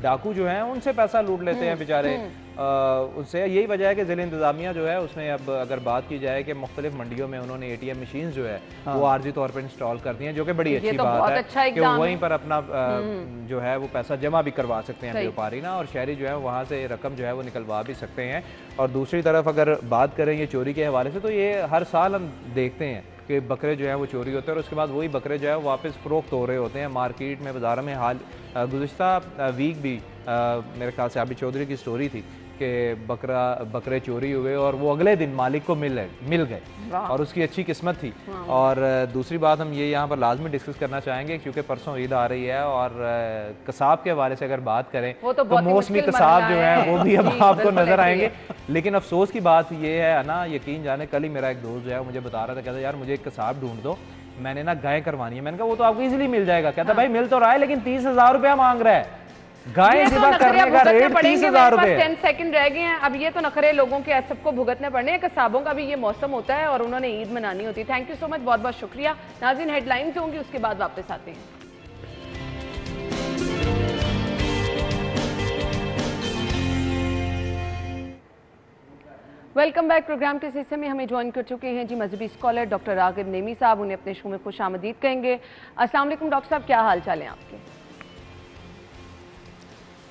ڈاکو جو ہیں ان سے پیسہ لوٹ لیتے ہیں بیچارے. ان سے یہی وجہ ہے کہ ضلع انتظامیہ جو ہے اس میں اب اگر بات کی جائے کہ مختلف منڈیوں میں انہوں نے ATM مشینز جو ہے وہ عارضی طور پر انسٹال کر دی ہیں، جو کہ بڑی اچھی بات ہے کہ وہیں پر اپنا جو ہے وہ پیسہ جمع بھی کروا سکتے ہیں بیوپاری نا، اور شہری جو ہے وہاں سے رقم جو ہے وہ نکلوا بھی سکتے ہیں. اور دوسری طرف اگر بات کریں یہ چوری کے حوالے سے تو یہ ہر سال ہم دیکھتے ہیں کہ بکرے جو ہیں وہ چوری ہوتے ہیں اور اس کے بعد وہی بکرے جو ہے واپس فروخت ہو رہے ہوتے ہیں مارکیٹ میں، بازاروں میں. گزشتہ ویک بھی میرے خیال سے عابد چودھری کی سٹوری تھی کہ بکرے چوری ہوئے اور وہ اگلے دن مالک کو مل گئے اور اس کی اچھی قسمت تھی. اور دوسری بات ہم یہ یہاں پر لازمی ڈسکس کرنا چاہیں گے کیونکہ پرسوں عید آ رہی ہے اور قصاب کے حوالے سے اگر بات کریں تو موسمی قصاب جو ہیں وہ بھی اب آپ کو نظر آئیں گے. لیکن افسوس کی بات یہ ہے نا، یقین جانے کل ہی میرا ایک دوست جو ہے مجھے بتا رہا تھا، کہتا یار مجھے ایک قصاب ڈھونڈ دو، میں نے نا گائے کروانی ہے. میں نے کہا وہ تو آپ کو ایزیلی مل جائے گا. کہتا بھائی مل تو رہا ہے لیکن 30,000 روپیہ مانگ رہا ہے. गाय ये तो ज़िबा नखरे करने अब का भुगतने रेट पड़ेंगे, 30,000 मेरे पास रुपए 10 सेकंड रह गए हैं। अब ये तो नखरे लोगों के सबको भुगतने पड़ने हैं। कसाबों का भी ये मौसम होता है और उन्होंने ईद मनानी होती है। थैंक यू सो मच, बहुत बहुत शुक्रिया। नाज़रीन, हेडलाइंस होंगी, उसके बाद वापस आते हैं। Welcome back. प्रोग्राम के इस हिस्से में हमें ज्वाइन कर चुके हैं जी मजहबी स्कॉलर डॉक्टर रागिब नेमी साहब। उन्हें अपने शो में खुश आमदीद कहेंगे। अस्सलाम वालेकुम डॉक्टर साहब, क्या हाल चाल है आपके?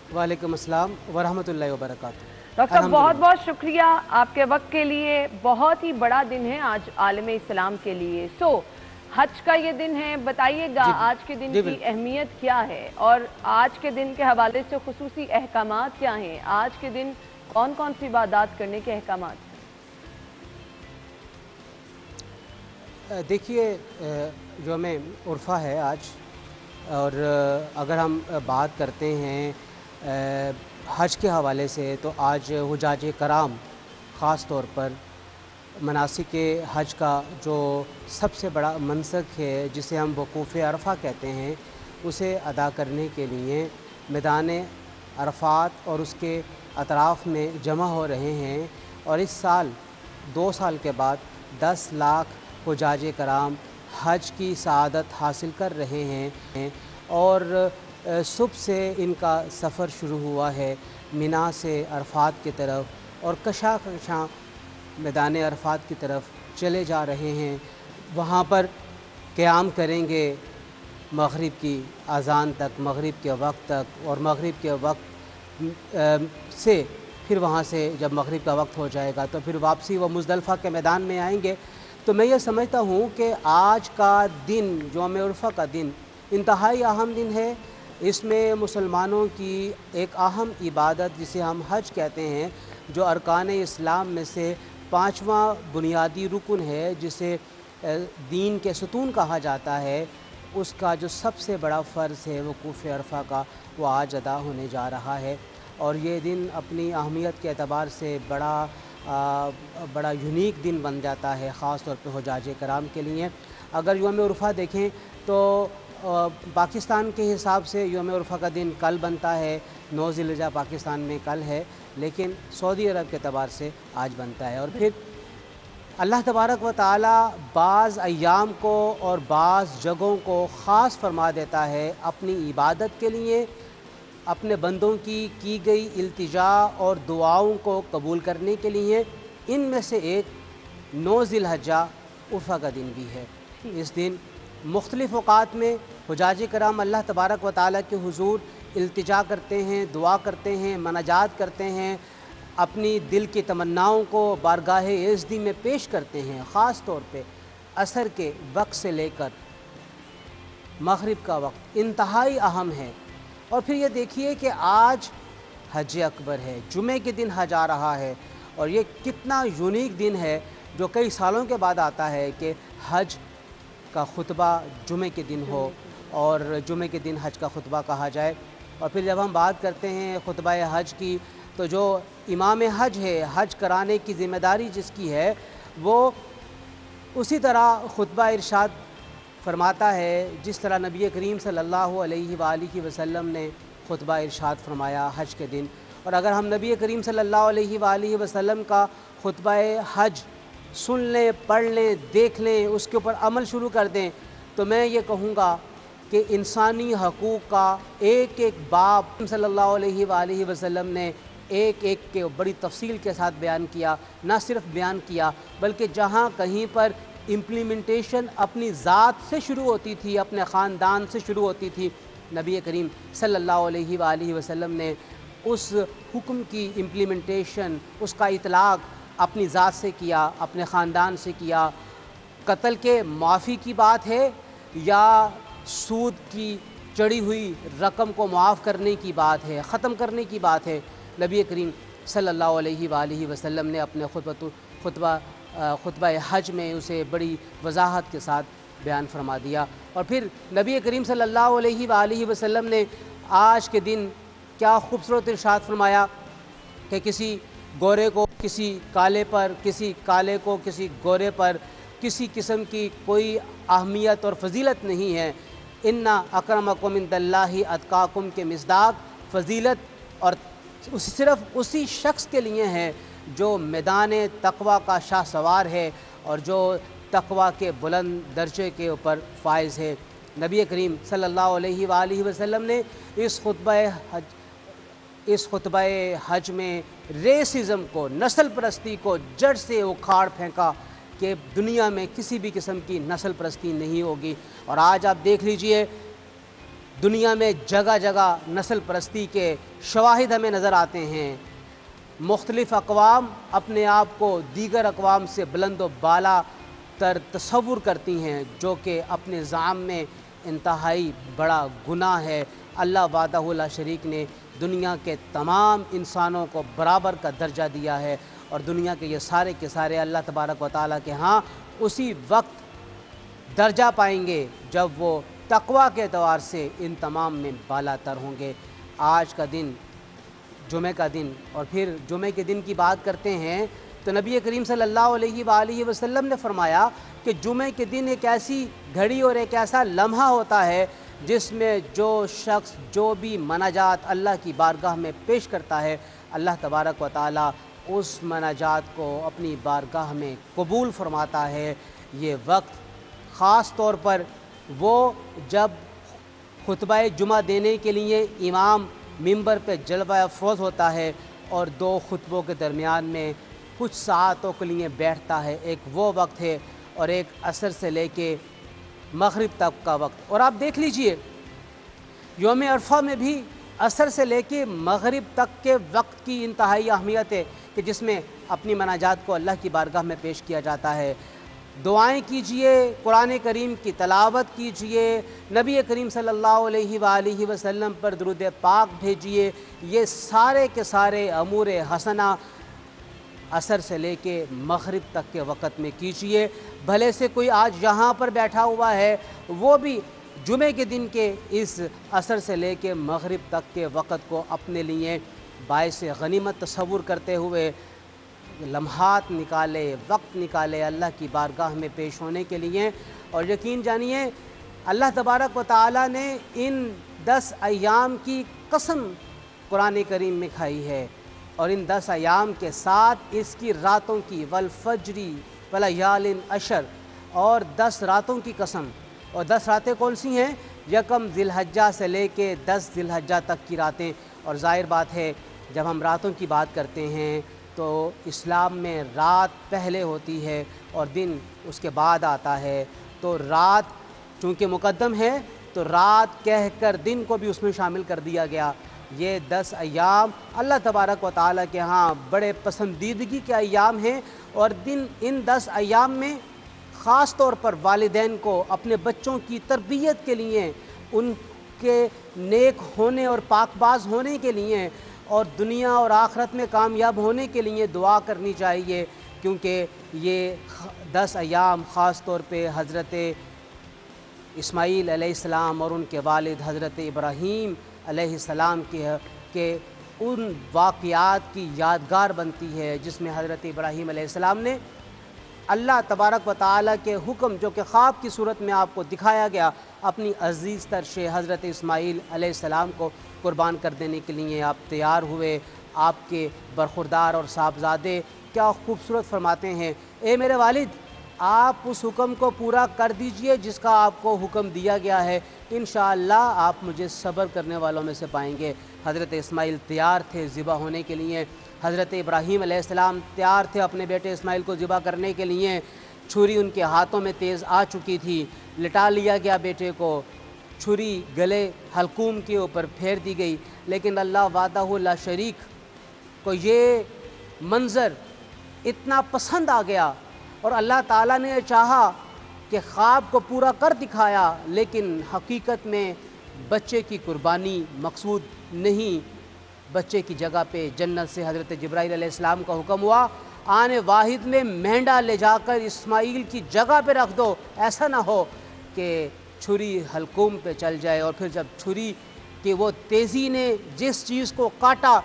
वालेकुम अस्सलाम वरहमतुल्लाहि वबरकातुहू। डॉक्टर साहब, बहुत बहुत शुक्रिया आपके वक्त के लिए। बहुत ही बड़ा दिन है आज आलम इस्लाम के लिए। हज का ये दिन है, बताइएगा आज के दिन की अहमियत क्या है और आज के दिन के हवाले से खुसूसी अहकामात क्या हैं? आज के दिन कौन कौन सी इबादत करने के अहकामात? देखिए, जो में उर्फ़ा है आज, और अगर हम बात करते हैं हज के हवाले से, तो आज हुजाज कराम ख़ास तौर पर मनासिक हज का जो सबसे बड़ा मनसक है, जिसे हम वकूफ़ अरफ़ा कहते हैं, उसे अदा करने के लिए मैदान अरफ़ात और उसके अतराफ़ में जमा हो रहे हैं। और इस साल 2 साल के बाद 10 लाख हुजाज कराम हज की सआदत हासिल कर रहे हैं। और सुबह से इनका सफ़र शुरू हुआ है मिना से अरफ़ात की तरफ, और कशा कशा मैदान अरफ़ात की तरफ चले जा रहे हैं। वहाँ पर क़याम करेंगे मग़रिब की अज़ान तक, मग़रिब के वक्त तक, और मग़रिब के वक्त से फिर वहाँ से जब मग़रिब का वक्त हो जाएगा तो फिर वापसी वो मुज़दलिफ़ा के मैदान में आएंगे। तो मैं ये समझता हूँ कि आज का दिन, यौम उर्फ़ा का दिन, इंतहाई अहम दिन है। इसमें मुसलमानों की एक अहम इबादत, जिसे हम हज कहते हैं, जो अरकान इस्लाम में से 5वां बुनियादी रुकन है, जिसे दीन के सतून कहा जाता है, उसका जो सबसे बड़ा फ़र्ज़ है वकूफ़ अरफ़ा का, वो आज अदा होने जा रहा है। और ये दिन अपनी अहमियत के एतबार से बड़ा यूनिक दिन बन जाता है, ख़ास तौर पे हुजाज कराम के लिए। अगर यौम उर्फ़ा देखें तो पाकिस्तान के हिसाब से यौम उर्फ़ा का दिन कल बनता है, 9 ज़िलहिज्जा पाकिस्तान में कल है, लेकिन सऊदी अरब के एतबार से आज बनता है। और फिर अल्लाह तबारक व तआला बाज़ अय्याम को और बाज़ जगहों को ख़ास फरमा देता है अपनी इबादत के लिए, अपने बंदों की गई इल्तिजा और दुआओं को कबूल करने के लिए। इनमें से एक 9 ज़िलहिज्जा उर्फ़ा का दिन भी है। इस दिन मुख्तलिफ़ औक़ात में हुजाज कराम अल्लाह तबारक व तआला के हुज़ूर इल्तिजा करते हैं, दुआ करते हैं, मनाजात करते हैं, अपनी दिल की तमन्नाओं को बारगाह एज़दी में पेश करते हैं। ख़ास तौर पे असर के वक्त से लेकर मग़रिब का वक्त इंतहाई अहम है। और फिर ये देखिए कि आज हज अकबर है, जुमे के दिन हज आ रहा है, और ये कितना यूनिक दिन है जो कई सालों के बाद आता है कि हज का खुतबा जुमे के दिन हो और जुमे के दिन हज का खुतबा कहा जाए। और फिर जब हम बात करते हैं खुतबा हज की, तो जो इमाम हज है, हज कराने की ज़िम्मेदारी जिसकी है, वो उसी तरह खुतबा इरशाद फरमाता है जिस तरह नबी करीम सल्लल्लाहु अलैहि वसल्लम ने खुतबा इरशाद फरमाया हज के दिन। और अगर हम नबी करीम सल्लल्लाहु अलैहि वसल्लम का खुतबा हज सुन लें, पढ़ लें, देख लें, उसके ऊपर अमल शुरू कर दें, तो मैं ये कहूँगा कि इंसानी हकूक़ का एक एक बाब सल्लल्लाहु अलैहि वसल्लम ने एक एक के बड़ी तफसील के साथ बयान किया। ना सिर्फ बयान किया, बल्कि जहाँ कहीं पर इम्प्लीमेंटेशन अपनी ज़ात से शुरू होती थी, अपने ख़ानदान से शुरू होती थी, नबी करीम सल्लल्लाहु अलैहि वसल्लम ने उस हुक्म की इम्प्लीमेंटेशन, उसका इतलाक़ अपनी ज़ात से किया, अपने ख़ानदान से किया। कत्ल के माफ़ी की बात है या सूद की चढ़ी हुई रकम को मुआफ़ करने की बात है, ख़त्म करने की बात है, नबी करीम सल्लल्लाहु अलैहि वसल्लम ने अपने खुतबा हज में उसे बड़ी वजाहत के साथ बयान फरमा दिया। और फिर नबी करीम सल्लल्लाहु अलैहि वसल्लम ने आज के दिन क्या खूबसूरत इरशाद फरमाया कि किसी गोरे को किसी काले पर, किसी काले को किसी गोरे पर किसी किस्म की कोई अहमियत और फजीलत नहीं है। इन्ना अक्रमकुम इंदल्लाहि अतकाकुम के मिस्दाक फजीलत और सिर्फ़ उसी शख्स के लिए है जो मैदान तक़वा का शाह सवार है और जो तक़वा के बुलंद दर्जे के ऊपर फाइज़ है। नबी करीम सल्लल्लाहु अलैहि वसल्लम ने इस खुतबा हज में रेसिज़म को, नस्ल परस्ती को जड़ से उखाड़ फेंका कि दुनिया में किसी भी किस्म की नस्ल परस्ती नहीं होगी। और आज आप देख लीजिए दुनिया में जगह जगह नस्ल परस्ती के शवाहिद हमें नज़र आते हैं। मुख्तलिफ़ अक़वाम अपने आप को दीगर अक़वाम से बुलंद व बाला तर तसव्वुर करती हैं, जो कि अपने ज़ाम में इंतहाई बड़ा गुनाह है। अल्लाह वाहदहू ला शरीक ने दुनिया के तमाम इंसानों को बराबर का दर्जा दिया है और दुनिया के ये सारे के सारे अल्लाह तबारक व तआला के यहाँ उसी वक्त दर्जा पाएंगे जब वो तक़वा के एतबार से इन तमाम में बाला तर होंगे। आज का दिन जुमे का दिन, और फिर जुमे के दिन की बात करते हैं तो नबी करीम सल्लल्लाहु अलैहि वसल्लम ने फरमाया कि जुमे के दिन एक ऐसी घड़ी और एक ऐसा लम्हा होता है जिसमें जो शख्स जो भी मनाजात अल्लाह की बारगाह में पेश करता है, अल्लाह तबारक व तआला उस मनाजात को अपनी बारगाह में कबूल फरमाता है। ये वक्त ख़ास तौर पर वो जब खुतबा जुमा देने के लिए इमाम मिंबर पे जलवा अफरोज़ होता है और दो खुतबों के दरमियान में कुछ सातों के लिए बैठता है। एक वो वक्त है और एक असर से लेके मगरिब तक का वक्त। और आप देख लीजिए यौम अरफा में भी असर से लेके मगरिब तक के वक्त की इंतहाई अहमियत है कि जिसमें अपनी मनाजात को अल्लाह की बारगाह में पेश किया जाता है। दुआएं कीजिए, कुरान करीम की तलावत कीजिए, नबी करीम सल्लल्लाहु अलैहि वसल्लम पर दुरूद पाक भेजिए। ये सारे के सारे अमूर हसना असर से लेके मगरिब तक के वक़्त में कीजिए। भले से कोई आज यहाँ पर बैठा हुआ है वो भी जुमे के दिन के इस असर से लेके मगरिब तक के वक़्त को अपने लिए बाइस गनीमत तसव्वुर करते हुए लम्हात निकाले, वक्त निकाले अल्लाह की बारगाह में पेश होने के लिए। और यकीन जानिए अल्लाह तबारक व तआला ने इन 10 अय्याम की कसम कुरान करीम में खाई है और इन 10 अय्याम के साथ इसकी रातों की वल फज्री वलयालिन अशर और 10 रातों की कसम। और 10 रातें कौन सी हैं? यकम ज़िलहज्जा से लेके 10 ज़िलहज्जा तक की रातें। और ज़ाहिर बात है जब हम रातों की बात करते हैं तो इस्लाम में रात पहले होती है और दिन उसके बाद आता है। तो रात चूँकि मुक़द्दम है तो रात कहकर दिन को भी उसमें शामिल कर दिया गया। ये 10 अय्याम अल्लाह तबारक व तआला के यहाँ बड़े पसंदीदगी के अय्याम हैं और इन 10 अय्याम में ख़ास तौर पर वालिदैन को अपने बच्चों की तरबियत के लिए, उनके नेक होने और पाकबाज होने के लिए और दुनिया और आखिरत में कामयाब होने के लिए दुआ करनी चाहिए, क्योंकि ये 10 अय्याम ख़ास तौर पे हज़रत इस्माईल अलैहिस्सलाम और उनके वालिद हज़रत इब्राहीम अलैहिस्सलाम के उन वाक़यात की यादगार बनती है जिसमें हज़रत इब्राहीम अलैहिस्सलाम ने अल्लाह तबारक व तआला के हुक्म जो कि ख्वाब की सूरत में आपको दिखाया गया, अपनी अज़ीज़ तरशे हज़रत इस्माईल अलैहिस्सलाम को कुर्बान कर देने के लिए आप तैयार हुए। आपके बरखुरदार और साहबजादे क्या खूबसूरत फरमाते हैं, ए मेरे वालिद आप उस हुक्म को पूरा कर दीजिए जिसका आपको हुक्म दिया गया है, इंशाअल्लाह आप मुझे सब्र करने वालों में से पाएंगे। हज़रत इस्माईल तैयार थे ज़िबा होने के लिए। हज़रत इब्राहीम अलैहिस्सलाम तैयार थे अपने बेटे इस्माईल को ज़िबा करने के लिए। छुरी उनके हाथों में तेज़ आ चुकी थी, लिटा लिया गया बेटे को, छुरी गले हलकूम के ऊपर फेर दी गई। लेकिन अल्लाह वाहदहू ला शरीक को ये मंज़र इतना पसंद आ गया और अल्लाह ताला ने चाहा कि ख्वाब को पूरा कर दिखाया, लेकिन हकीकत में बच्चे की कुर्बानी मकसूद नहीं। बच्चे की जगह पे जन्नत से हज़रत जिब्राईल अलैहिस्सलाम का हुक्म हुआ, आने वाहिद में मेंढा ले जाकर इस्माईल की जगह पे रख दो, ऐसा ना हो कि छुरी हलकूम पे चल जाए। और फिर जब छुरी की वो तेज़ी ने जिस चीज़ को काटा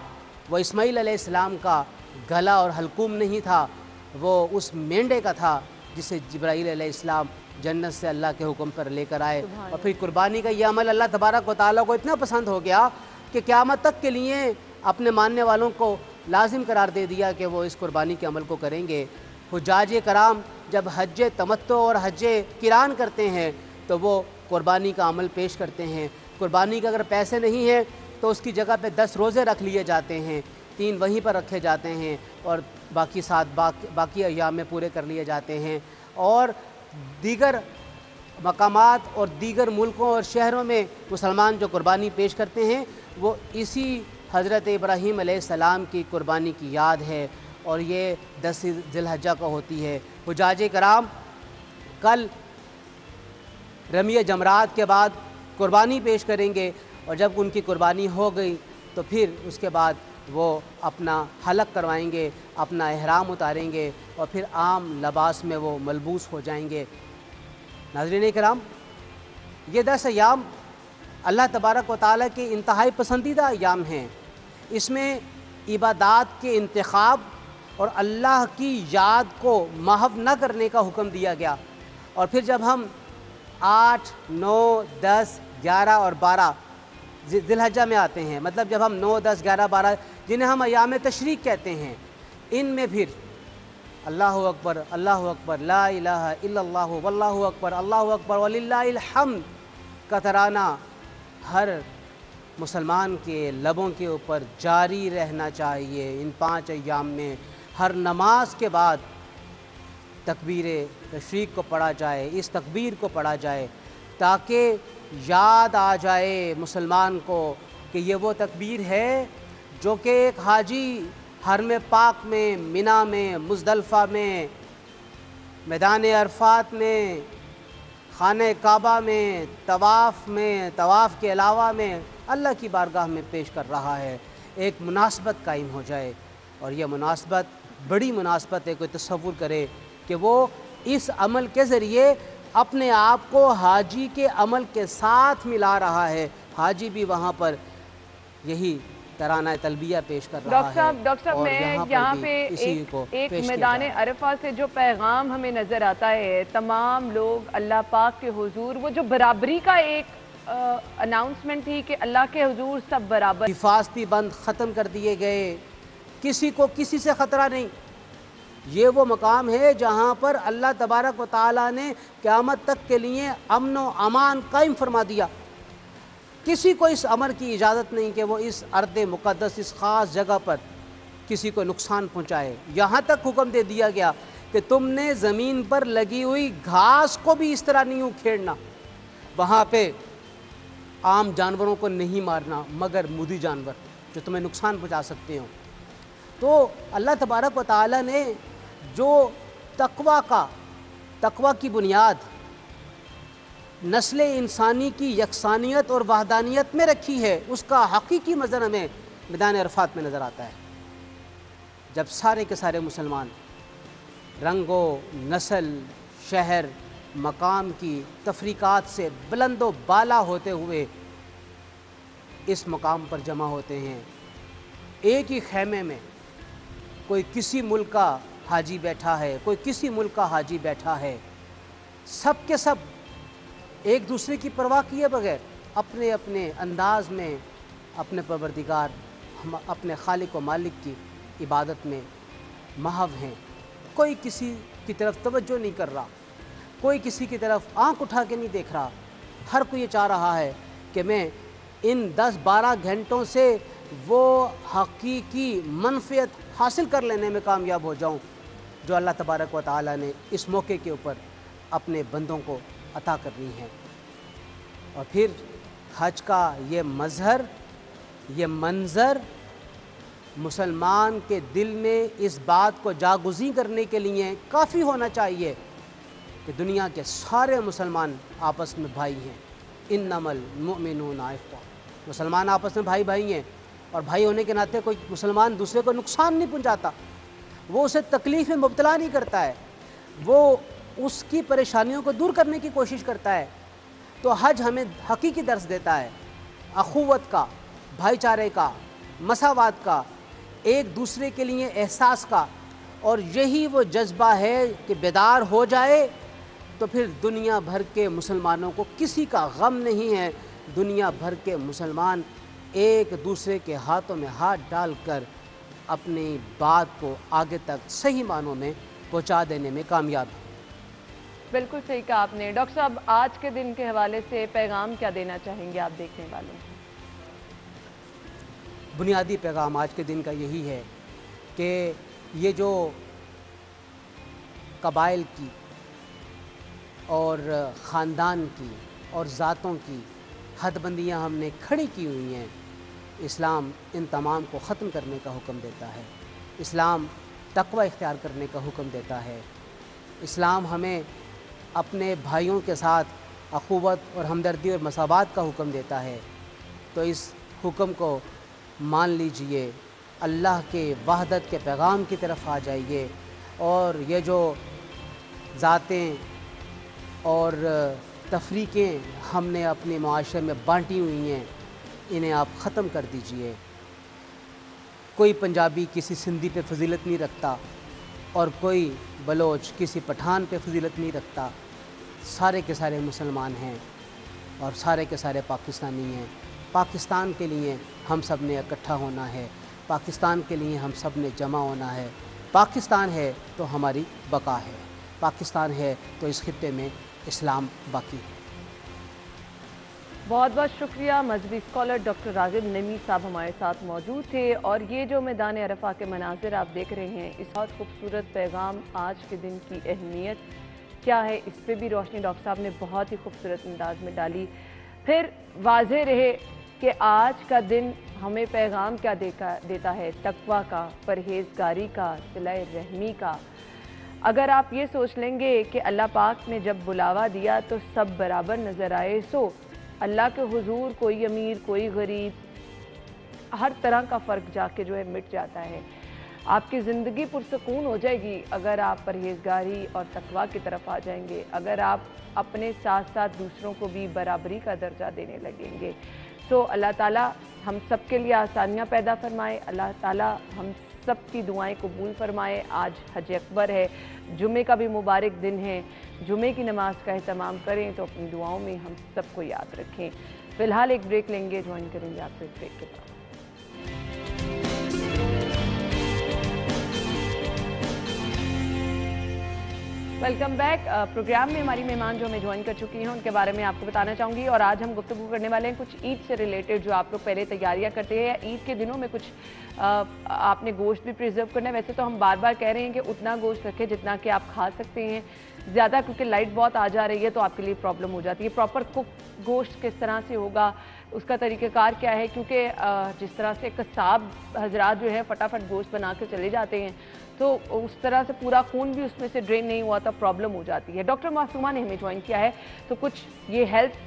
वो इस्माईल अलैहिस्सलाम का गला और हलकूम नहीं था, वो उस मेंढे का था जिसे जिब्राईल अलैहिस्सलाम जन्नत से अल्लाह के हुक्म पर लेकर आए। और फिर कुर्बानी का ये अमल अल्लाह तबारक व तआला को इतना पसंद हो गया کہ قیامت تک کے لیے اپنے ماننے والوں کو لازم قرار دے دیا کہ وہ اس قربانی کے عمل کو کریں گے۔ حجاج کرام جب حج تمتع اور حج قران کرتے ہیں تو وہ قربانی کا عمل پیش کرتے ہیں۔ قربانی کے اگر پیسے نہیں ہیں تو اس کی جگہ پہ 10 روزے رکھ لیے جاتے ہیں، 3 وہیں پر رکھے جاتے ہیں اور باقی 7 باقی ایام میں پورے کر لیے جاتے ہیں۔ اور دیگر مقامات اور دیگر ملکوں اور شہروں میں مسلمان جو قربانی پیش کرتے ہیں وہ اسی حضرت ابراہیم علیہ السلام کی قربانی کی یاد ہے، اور یہ 10 ذی الحجہ کو ہوتی ہے۔ حجاج کرام کل رمی جمرات کے بعد قربانی پیش کریں گے، اور جب ان کی قربانی ہو گئی تو پھر اس کے بعد وہ اپنا حلق کروائیں گے، اپنا احرام اتاریں گے اور پھر عام لباس میں وہ ملبوس ہو جائیں گے۔ ناظرین کرام، یہ 10 ایام اللہ تبارک و تعالیٰ کے انتہائی پسندیدہ ایام ہیں۔ اس میں عبادات کے انتخاب اور اللہ کی یاد کو محو نہ کرنے کا حکم دیا گیا۔ اور پھر جب ہم 8، 9، 10، 11 اور 12 ذی الحجہ میں آتے ہیں، مطلب جب ہم 9، 10، 11، 12 جنہیں ہم ایام تشریق کہتے ہیں، ان میں پھر اللہ اکبر، اللہ اکبر، لا الہ الا اللہ، واللہ اکبر، اللہ اکبر وللہ الحمد کا ترانہ ہر مسلمان کے لبوں کے اوپر جاری رہنا چاہیے۔ ان 5 ایام میں ہر نماز کے بعد تکبیر تشریق کو پڑھا جائے، اس تکبیر کو پڑھا جائے تاکہ یاد آ جائے مسلمان کو کہ یہ وہ تکبیر ہے جو کہ ایک حاجی حرم پاک میں، منی میں، مزدلفہ میں، میدان عرفات میں، خانہ کعبہ میں، طواف کے علاوہ میں اللہ کی بارگاہ میں پیش کر رہا ہے۔ ایک مناسبت قائم ہو جائے، اور یہ مناسبت بڑی مناسبت ہے۔ کوئی تصور کرے کہ وہ اس عمل کے ذریعے اپنے آپ کو حاجی کے عمل کے ساتھ ملا رہا ہے۔ حاجی بھی وہاں پر یہی ترانہ تلبیہ پیش کر رہا ہے۔ ڈاکٹر صاحب میں یہاں پہ ایک میدان عرفہ سے جو پیغام ہمیں نظر آتا ہے، تمام لوگ اللہ پاک کے حضور، وہ جو برابری کا ایک اناؤنسمنٹ تھی کہ اللہ کے حضور سب برابر، حفاظتی بند ختم کر دیے گئے، کسی کو کسی سے خطرہ نہیں۔ یہ وہ مقام ہے جہاں پر اللہ تبارک و تعالیٰ نے قیامت تک کے لیے امن و امان قائم فرما دیا۔ کسی کو اس امر کی اجازت نہیں کہ وہ اس ارض مقدس، اس خاص جگہ پر کسی کو نقصان پہنچائے۔ یہاں تک حکم دے دیا گیا کہ تم نے زمین پر لگی ہوئی گھاس کو بھی اس طرح نہیں اکھیڑنا، وہاں پہ عام جانوروں کو نہیں مارنا مگر مودی جانور جو تمہیں نقصان پہنچا سکتے ہوں۔ تو اللہ تبارک و تعالیٰ نے جو تقوی کی بنیاد نسل انسانی کی یکسانیت اور وحدانیت میں رکھی ہے، اس کا حقیقی منظر ہمیں میدان عرفات میں نظر آتا ہے، جب سارے کے سارے مسلمان رنگ و نسل، شہر، مقام کی تفریقات سے بلند و بالا ہوتے ہوئے اس مقام پر جمع ہوتے ہیں۔ ایک ہی خیمے میں کوئی کسی ملک کا حاجی بیٹھا ہے، کوئی کسی ملک کا حاجی بیٹھا ہے، سب کے سب ایک دوسرے کی پرواہ کیے بغیر اپنے اپنے انداز میں اپنے پروردگار، اپنے خالق و مالک کی عبادت میں محو ہیں۔ کوئی کسی کی طرف توجہ نہیں کر رہا، کوئی کسی کی طرف آنکھ اٹھا کے نہیں دیکھ رہا۔ ہر کوئی یہ چاہ رہا ہے کہ میں ان 10-12 گھنٹوں سے وہ حقیقی منفعت حاصل کر لینے میں کامیاب ہو جاؤں جو اللہ تبارک و تعالیٰ نے اس موقع کے اوپر اپنے بندوں کو عطا کرنی ہے۔ اور پھر حج کا یہ مظہر، یہ منظر مسلمان کے دل میں اس بات کو جاگزیں کرنے کے لیے کافی ہونا چاہیے کہ دنیا کے سارے مسلمان آپس میں بھائی ہیں۔ انما المؤمنون اخوہ، مسلمان آپس میں بھائی بھائی ہیں، اور بھائی ہونے کے ناطے کوئی مسلمان دوسرے کو نقصان نہیں پہنچاتا، وہ اسے تکلیف میں مبتلا نہیں کرتا ہے، وہ اس کی پریشانیوں کو دور کرنے کی کوشش کرتا ہے۔ تو حج ہمیں حقیقی درس دیتا ہے اخوت کا، بھائی چارے کا، مساوات کا، ایک دوسرے کے لیے احساس کا، اور یہی وہ جذبہ ہے کہ بیدار ہو جائے تو پھر دنیا بھر کے مسلمانوں کو کسی کا غم نہیں ہے۔ دنیا بھر کے مسلمان ایک دوسرے کے ہاتھوں میں ہاتھ ڈال کر اپنی بات کو آگے تک صحیح معنوں میں پہنچا دینے میں کامیاب ہیں۔ بالکل صحیح کہا آپ نے۔ ڈاکٹر صاحب آج کے دن کے حوالے سے پیغام کیا دینا چاہیں گے آپ دیکھنے والوں کو؟ بنیادی پیغام آج کے دن کا یہی ہے کہ یہ جو قبائل کی اور خاندان کی اور ذاتوں کی حد بندیاں ہم نے کھڑی کی ہوئی ہیں، اسلام ان تمام کو ختم کرنے کا حکم دیتا ہے۔ اسلام تقوی اختیار کرنے کا حکم دیتا ہے۔ اسلام ہمیں اپنے بھائیوں کے ساتھ اخوت اور ہمدردی اور مساوات کا حکم دیتا ہے۔ تو اس حکم کو مان لیجئے، اللہ کے وحدت کے پیغام کی طرف آ جائیے، اور یہ جو ذاتیں اور تفریقیں ہم نے اپنے معاشرے میں بانٹی ہوئی ہیں، انہیں آپ ختم کر دیجئے۔ کوئی پنجابی کسی سندھی پہ فضیلت نہیں رکھتا اور کوئی بلوچ کسی پٹھان پہ فضیلت نہیں رکھتا، سارے کے سارے مسلمان ہیں اور سارے کے سارے پاکستانی ہیں۔ پاکستان کے لیے ہم سب نے اکٹھا ہونا ہے، پاکستان کے لیے ہم سب نے جمع ہونا ہے۔ پاکستان ہے تو ہماری بقا ہے، پاکستان ہے تو اس خطے میں اسلام باقی ہے۔ بہت بہت شکریہ۔ مذہبی اسکالر ڈاکٹر راغب نعیمی صاحب ہمارے ساتھ موجود تھے، اور یہ جو میدان عرفہ کے مناظر آپ دیکھ رہے ہیں، اس بہت خوبصورت پیغام آج کے دن کی اہمیت کیا ہے، اس پہ بھی روشنی ڈاکٹر صاحب نے بہت ہی خوبصورت انداز میں ڈالی۔ پھر واضح رہے کہ آج کا دن ہمیں پیغام کیا دیتا ہے، تقویٰ کا، پرہیزگاری کا، صلہ رحمی کا۔ اگر آپ یہ سوچ لیں گے کہ اللہ پاک نے جب بلاوا دیا تو سب برابر نظر آئے، سو اللہ کے حضور کوئی امیر کوئی غریب ہر طرح کا فرق جا کے جو ہے مٹ جاتا ہے۔ آپ کی زندگی پرسکون ہو جائے گی اگر آپ پرہیزگاری اور تقویٰ کی طرف آ جائیں گے، اگر آپ اپنے ساتھ ساتھ دوسروں کو بھی برابری کا درجہ دینے لگیں گے۔ سو اللہ تعالیٰ ہم سب کے لیے آسانیاں پیدا فرمائے، اللہ تعالیٰ ہم سب کی دعائیں قبول فرمائے۔ آج حج اکبر ہے، جمعے کا بھی مبارک دن ہے، جمعے کی نماز کا اہتمام کریں تو اپنی دعاؤں میں ہم سب کو یاد رکھیں۔ فی الحال ایک بریک لیں گے، جوائن کریں گے آپ کو ایک بریک کے بعد۔ Welcome back. پروگرام میں ہماری مہمان جو ہمیں جوائن کر چکی ہیں ان کے بارے میں آپ کو بتانا چاہوں گی، اور آج ہم گفتگو کرنے والے ہیں کچھ عید سے ریلیٹڈ، جو آپ لوگ پہلے تیاریاں کرتے ہیں۔ عید کے دنوں میں کچھ آپ نے گوشت بھی پریزرو کرنا ہے۔ ویسے تو ہم بار بار کہہ رہے ہیں کہ اتنا گوشت رکھیں جتنا کہ آپ کھا سکتے ہیں، زیادہ کیونکہ لائٹ بہت آ جا رہی ہے تو آپ کے لیے پرابلم ہو جاتی ہے۔ پراپر کک گوشت کس طرح سے ہوگا، اس کا طریقہ کار کیا ہے، کیونکہ جس طرح سے قصاب حضرات جو ہے فٹافٹ گوشت بنا کے چلے جاتے ہیں تو اس طرح سے پورا خون بھی اس میں سے ڈرین نہیں ہوا تو پرابلم ہو جاتی ہے۔ ڈاکٹر معصومہ نے ہمیں جوائن کیا ہے، تو کچھ یہ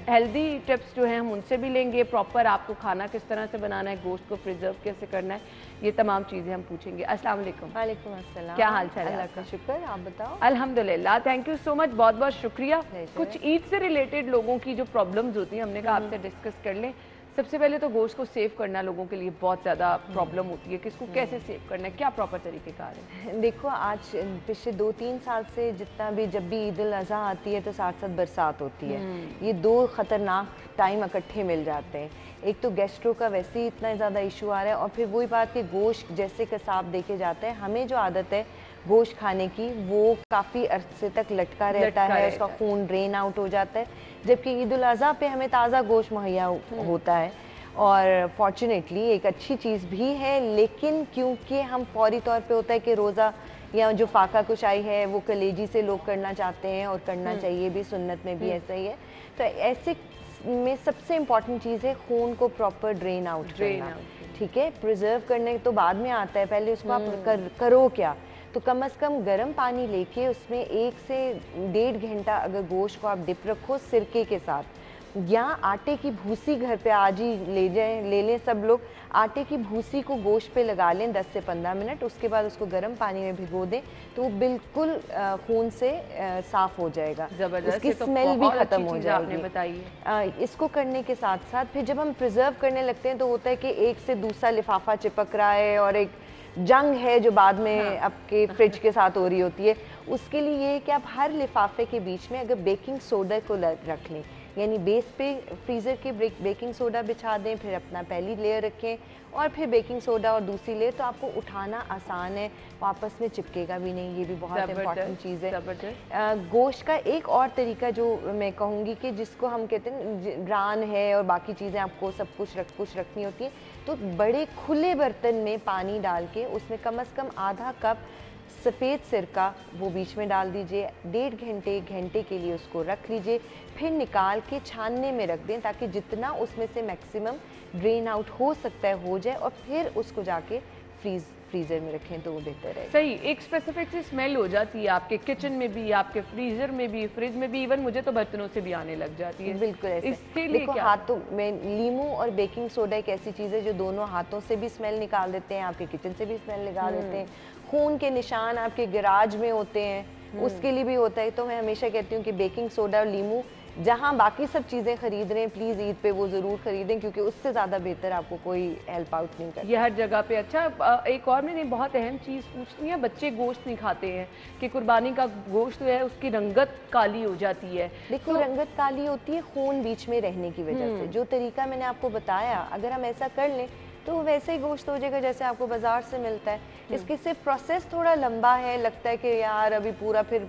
ہیلدی ٹپس جو ہیں ہم ان سے بھی لیں گے، پراپر آپ کو کھانا کس طرح سے بنانا ہے، گوشت کو پریزرو کیسے کرنا ہے، یہ تمام چیزیں ہم پوچھیں گے۔ السلام علیکم۔ وعلیکم السلام۔ کیا حال چال ہے؟ اللہ کا شکر، آپ بتاؤ۔ الحمدللہ، تھینک یو سو مچ، بہت بہت شکریہ۔ کچھ عید سے ریلیٹڈ لوگوں کی جو پرابلمز ہوتی ہیں ہم نے کہا آپ سے ڈسکس کر لیں۔ سب سے پہلے تو گوشت کو سیو کرنا لوگوں کے لیے بہت زیادہ پرابلم ہوتی ہے کہ اس کو کیسے سیو کرنا ہے، کیا پراپر طریقہ کار ہے؟ دیکھو آج پچھلے 2-3 سال سے جتنا بھی جب بھی عید الاضحیٰ آتی ہے تو ساتھ ساتھ برسات ہوتی ہے، یہ دو خطرناک ٹائم اکٹھے مل جاتے ہیں۔ ایک تو گیسٹرو کا ویسے ہی اتنا زیادہ ایشو آ رہا ہے، اور پھر وہی بات کہ گوشت جیسے قصاب دیکھے جاتے ہیں، ہمیں جو عادت ہے گوشت کھانے کی وہ کافی عرصے تک لٹکا رہتا ہے، اس کا خون ڈرین آؤٹ ہو جاتا ہے، جبکہ عید الاضحیٰ پہ ہمیں تازہ گوشت مہیا ہوتا ہے، اور فارچونیٹلی ایک اچھی چیز بھی ہے، لیکن کیونکہ ہم فوری طور پہ ہوتا ہے کہ روزہ یا جو فاقہ کشائی ہے وہ کلیجی سے لوگ کرنا چاہتے ہیں، اور کرنا چاہیے بھی، سنت میں بھی ایسا ہی ہے، تو ایسے میں سب سے امپورٹنٹ چیز ہے خون کو پراپر ڈرین آؤٹ کرنا، ٹھیک ہے؟ پریزرو کرنے تو بعد میں آتا ہے، پہلے اس کو آپ کرو کیا، تو کم از کم گرم پانی لے کے اس میں 1 سے 1.5 گھنٹہ اگر گوشت کو آپ ڈپ رکھو سرکے کے ساتھ، یا آٹے کی بھوسی گھر پہ آج ہی لے لیں سب لوگ، آٹے کی بھوسی کو گوشت پہ لگا لیں 10 سے 15 منٹ، اس کے بعد اس کو گرم پانی میں بھگو دیں تو وہ بالکل خون سے صاف ہو جائے گا، اس کی اسمیل بھی ختم ہو جائے گی۔ اس کو کرنے کے ساتھ ساتھ پھر جب ہم پریزرو کرنے لگتے ہیں تو ہوتا ہے کہ ایک سے دوسرا لفافہ چپک رہا ہے، اور ایک جنگ ہے جو بعد میں آپ کے فریج کے ساتھ ہو رہی ہوتی ہے۔ اس کے لیے یہ ہے کہ آپ ہر لفافے کے بیچ میں اگر بیکنگ سوڈا کو رکھ لیں، यानी बेस पे फ्रीज़र के बेकिंग सोडा बिछा दें, फिर अपना पहली लेयर रखें और फिर बेकिंग सोडा और दूसरी लेयर, तो आपको उठाना आसान है, आपस में चिपकेगा भी नहीं, ये भी बहुत इंपॉर्टेंट चीज़ है। गोश्त का एक और तरीका जो मैं कहूँगी कि जिसको हम कहते हैं रान है और बाकी चीज़ें आपको सब कुछ रखनी होती है, तो बड़े खुले बर्तन में पानी डाल के उसमें कम से कम आधा कप सफ़ेद सिरका वो बीच में डाल दीजिए, 1.5 घंटे के लिए उसको रख लीजिए, फिर निकाल के छानने में रख दें ताकि जितना उसमें से मैक्सिमम ड्रेन आउट हो सकता है हो जाए, और फिर उसको जाके फ्रीज़र में रखें तो वो बेहतर है। सही, एक स्पेसिफिक सी स्मेल हो जाती है आपके किचन में भी, आपके फ्रीज़र में भी, फ्रिज में भी, इवन मुझे तो बर्तनों से भी आने लग जाती है। बिल्कुल ऐसे। इसके लिए देखो क्या? हाथों में लीमू और बेकिंग सोडा एक ऐसी चीज़ है जो दोनों हाथों से भी स्मेल निकाल देते हैं, आपके किचन से भी स्मेल निकाल देते हैं। खून के निशान आपके गैराज में होते हैं, उसके लिए भी होता है। तो मैं हमेशा कहती हूँ कि बेकिंग सोडा और लीमू जहाँ बाकी सब चीज़ें खरीद रहे हैं, प्लीज़ ईद पे वो ज़रूर खरीदें, क्योंकि उससे ज़्यादा बेहतर आपको कोई हेल्प आउट नहीं करता। ये हर जगह पे। अच्छा, एक और मैंने बहुत अहम चीज़ पूछनी है, बच्चे गोश्त नहीं खाते हैं कि कुर्बानी का गोश्त जो है उसकी रंगत काली हो जाती है। देखो रंगत काली होती है खून बीच में रहने की वजह से। जो तरीका मैंने आपको बताया, अगर हम ऐसा कर लें तो वैसे ही गोश्त हो जाएगा जैसे आपको बाजार से मिलता है। इसकी सिर्फ प्रोसेस थोड़ा लंबा है, लगता है कि यार अभी पूरा फिर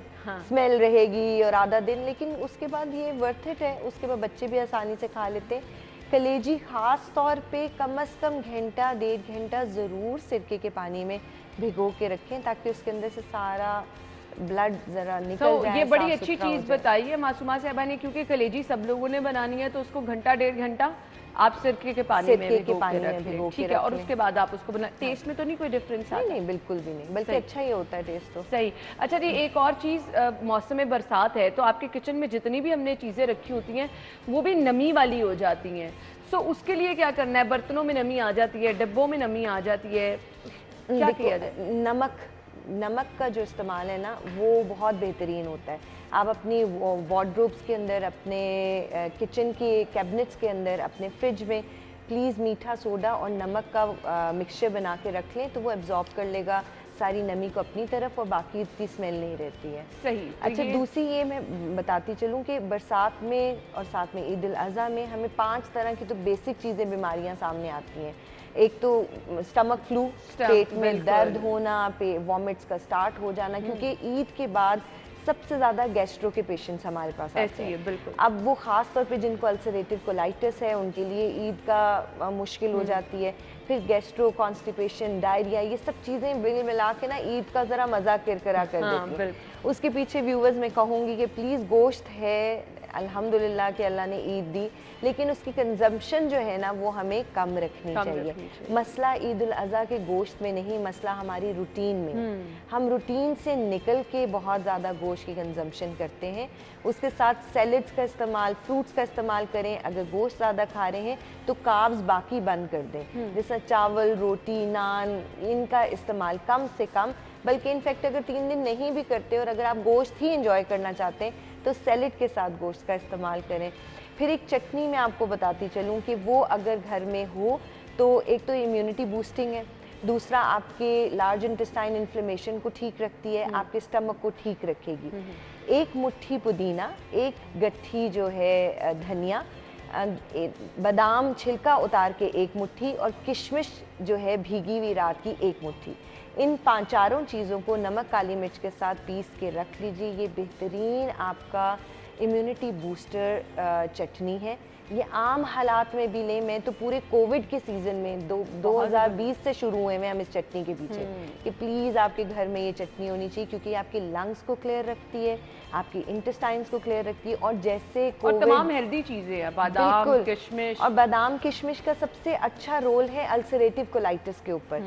स्मेल रहेगी और आधा दिन, लेकिन उसके बाद ये वर्थ इट है। उसके बाद बच्चे भी आसानी से खा लेते हैं। कलेजी ख़ास तौर पे कम से कम घंटा 1.5 घंटा ज़रूर सिरके के पानी में भिगो के रखें ताकि उसके अंदर से सारा ब्लड ज़रा निकल जाए। ये बड़ी अच्छी चीज़ बताई है मासूमा साहबा ने, क्योंकि कलेजी सब लोगों ने बनानी है तो उसको घंटा 1.5 घंटा आप सिरके के पानी में भिगो के रख लें, ठीक है, और उसके बाद आप उसको बना। टेस्ट में तो नहीं कोई डिफरेंस आता? नहीं, बिल्कुल भी नहीं, बल्कि अच्छा ही होता है टेस्ट तो। सही। अच्छा जी, एक और चीज़, मौसम में बरसात है तो आपके किचन में जितनी भी हमने चीज़ें रखी होती हैं वो भी नमी वाली हो जाती हैं, सो उसके लिए क्या करना है? बर्तनों में नमी आ जाती है, डब्बों में नमी आ जाती है, क्या किया जाए? नमक का जो इस्तेमाल है ना वो बहुत बेहतरीन होता है। आप अपनी वार्डरोब्स के अंदर, अपने किचन के कैबिनेट्स के अंदर, अपने फ्रिज में प्लीज़ मीठा सोडा और नमक का मिक्सचर बना के रख लें तो वो एब्जॉर्ब कर लेगा सारी नमी को अपनी तरफ और बाकी इतनी स्मेल नहीं रहती है। सही। अच्छा, दूसरी ये मैं बताती चलूँ कि बरसात में और साथ में ईद उल अज़हा में हमें 5 तरह की तो बेसिक चीज़ें बीमारियाँ सामने आती हैं। एक तो स्टमक फ्लू, पेट में दर्द होना, वॉमिट्स का स्टार्ट हो जाना, क्योंकि ईद के बाद सबसे ज़्यादा गैस्ट्रो के पेशेंट्स हमारे पास आते हैं। बिल्कुल। अब वो ख़ास तौर पे जिनको अल्सरेटिव कोलाइटिस है उनके लिए ईद का मुश्किल हो जाती है। फिर गैस्ट्रो, कॉन्स्टिपेशन, डायरिया, ये सब चीज़ें मिला के ना ईद का ज़रा मज़ा किरकिरा कर देती हैं। उसके पीछे व्यूवर्स मैं कहूँगी कि प्लीज़ गोश्त है, अल्हम्दुलिल्लाह कि अल्लाह ने ईद दी, लेकिन उसकी कंजम्पशन जो है ना वो हमें कम रखनी चाहिए। मसला ईद उल अज़हा के गोश्त में नहीं, मसला हमारी रूटीन में। हम रूटीन से निकल के बहुत ज़्यादा गोश्त की कंजम्पशन करते हैं। उसके साथ सैलड्स का इस्तेमाल, फ्रूट्स का इस्तेमाल करें। अगर गोश्त ज़्यादा खा रहे हैं तो कार्ब्स बाकी बंद कर दें, जैसे चावल, रोटी, नान, इनका इस्तेमाल कम से कम। बल्कि इनफैक्ट अगर 3 दिन नहीं भी करते और अगर आप गोश्त ही इंजॉय करना चाहते हैं तो सैलड के साथ गोश्त का इस्तेमाल करें। फिर एक चटनी मैं आपको बताती चलूँ कि वो अगर घर में हो तो एक तो इम्यूनिटी बूस्टिंग है, दूसरा आपके लार्ज इंटेस्टाइन इन्फ्लेमेशन को ठीक रखती है, आपके स्टमक को ठीक रखेगी। एक मुट्ठी पुदीना, एक गट्ठी जो है धनिया, बादाम छिलका उतार के 1 मुट्ठी और किशमिश जो है भीगी हुई रात की 1 मुट्ठी, इन 4 चीज़ों को नमक काली मिर्च के साथ पीस के रख लीजिए। ये बेहतरीन आपका इम्यूनिटी बूस्टर चटनी है। ये आम हालात में भी लें, मैं तो पूरे कोविड के सीज़न में 2020 से शुरू हुए हैं हम इस चटनी के पीछे कि प्लीज़ आपके घर में ये चटनी होनी चाहिए, क्योंकि आपके लंग्स को क्लियर रखती है, आपकी इंटेस्टाइन्स को क्लियर रखती है। और जैसे और तमाम हेल्दी चीज़ें हैं, बादाम, किशमिश, और बादाम किशमिश का सबसे अच्छा रोल है अल्सरेटिव कोलाइटिस के ऊपर।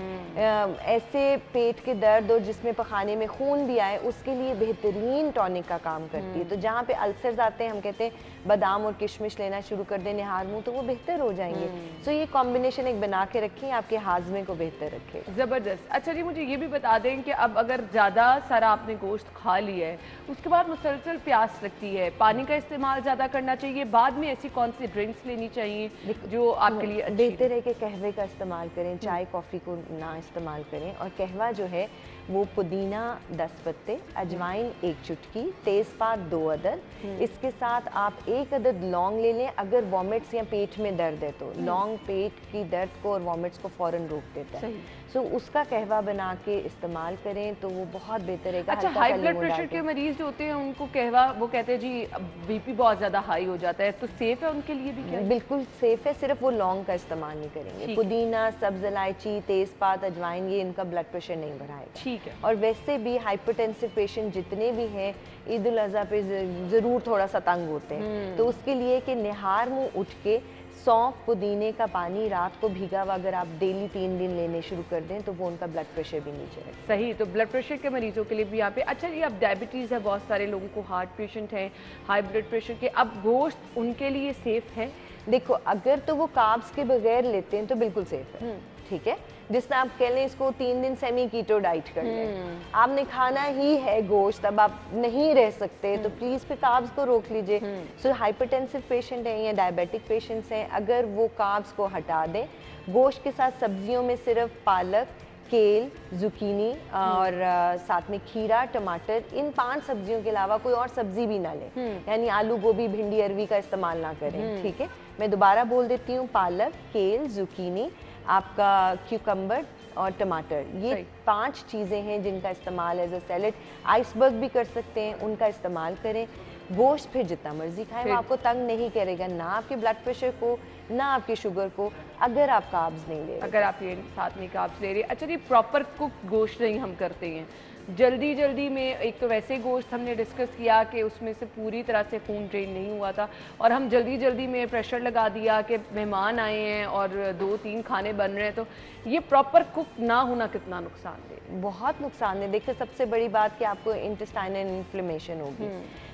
ऐसे पेट के दर्द और जिसमें पखाने में खून भी आए उसके लिए बेहतरीन टॉनिक का काम करती है। तो जहाँ पे अल्सर्स आते हैं हम कहते हैं बादाम और किशमिश लेना शुरू कर दें निहार मुंह तो वो बेहतर हो जाएंगे। सो ये कॉम्बिनेशन एक बना के रखें, आपके हाजमे को बेहतर रखे। ज़बरदस्त। अच्छा जी, मुझे ये भी बता दें कि अब अगर ज़्यादा सारा आपने गोश्त खा लिया है, उसके बाद मुसलसल प्यास लगती है, पानी का इस्तेमाल ज़्यादा करना चाहिए, बाद में ऐसी कौन सी ड्रिंक्स लेनी चाहिए जो आपके लिए अच्छी? बेहतर है कि कहवे का इस्तेमाल करें, चाय कॉफ़ी को ना इस्तेमाल करें। और कहवा जो है वो पुदीना 10 पत्ते, अजवाइन 1 चुटकी, तेज़पात 2 अदद, इसके साथ आप 1 अदद लौंग ले लें। अगर वॉमिट्स या पेट में दर्द है तो लौंग पेट की दर्द को और वॉमिट्स को फ़ौरन रोक देता है। सो उसका कहवा बना के इस्तेमाल करें तो वो बहुत बेहतर है। अच्छा, हाई ब्लड प्रेशर के मरीज जो होते हैं उनको कहवा, वो कहते हैं जी बीपी बहुत ज़्यादा हाई हो जाता है, तो सेफ़ है उनके लिए भी क्या? बिल्कुल सेफ़ है, सिर्फ वो लौंग का इस्तेमाल नहीं करेंगे। पुदीना, सब्ज़ इलायची, तेज़पात, अजवाइन ये इनका ब्लड प्रेशर नहीं बढ़ाएगा। ठीक है। और वैसे भी हाइपरटेंसिव पेशेंट जितने भी हैं ईद उल अज़हा पे ज़रूर थोड़ा सा तंग होते हैं, तो उसके लिए कि निहार मुँह उठ के सौंफ पुदीने का पानी रात को भीगा हुआ अगर आप डेली 3 दिन लेने शुरू कर दें तो वो उनका ब्लड प्रेशर भी नीचे रहे। सही, तो ब्लड प्रेशर के मरीजों के लिए भी यहाँ पे। अच्छा जी, अब डायबिटीज़ है, बहुत सारे लोगों को, हार्ट पेशेंट हैं, हाई ब्लड प्रेशर के, अब गोश्त उनके लिए सेफ़ है? देखो, अगर तो वो कार्ब्स के बगैर लेते हैं तो बिल्कुल सेफ है। ठीक है, जिससे आप कह लें इसको 3 दिन सेमी कीटो डाइट कर लें। आपने खाना ही है गोश्त, अब आप नहीं रह सकते तो प्लीज़ फिर कार्ब्स को रोक लीजिए। सो हाइपरटेंसिव पेशेंट हैं या डायबिटिक पेशेंट्स हैं, अगर वो कार्ब्स को हटा दें, गोश्त के साथ सब्जियों में सिर्फ पालक, केल, जुकीनी और साथ में खीरा, टमाटर, इन 5 सब्जियों के अलावा कोई और सब्जी भी ना लें। यानी आलू, गोभी, भिंडी, अरवी का इस्तेमाल ना करें। ठीक है, मैं दोबारा बोल देती हूँ, पालक, केल, जुकीनी, आपका क्यूकम्बर और टमाटर, ये 5 चीज़ें हैं जिनका इस्तेमाल एज अ सैलेड, आइसबर्ग भी कर सकते हैं, उनका इस्तेमाल करें। गोश्त फिर जितना मर्जी खाएं, वो आपको तंग नहीं करेगा, ना आपके ब्लड प्रेशर को, ना आपके शुगर को, अगर आप कार्ब्स नहीं ले रहे। अगर आप ये साथ में कार्ब्स ले रहे हैं। अच्छा जी, प्रॉपर कुक गोश्त नहीं हम करते हैं, जल्दी में, एक तो वैसे गोश्त हमने डिस्कस किया कि उसमें से पूरी तरह से खून ड्रेन नहीं हुआ था, और हम जल्दी में प्रेशर लगा दिया कि मेहमान आए हैं और 2-3 खाने बन रहे हैं, तो ये प्रॉपर कुक ना होना कितना नुकसानदेह? बहुत नुकसानदेह। देखिए, सबसे बड़ी बात कि आपको इंटेस्टाइनल इन्फ्लेमेशन होगी।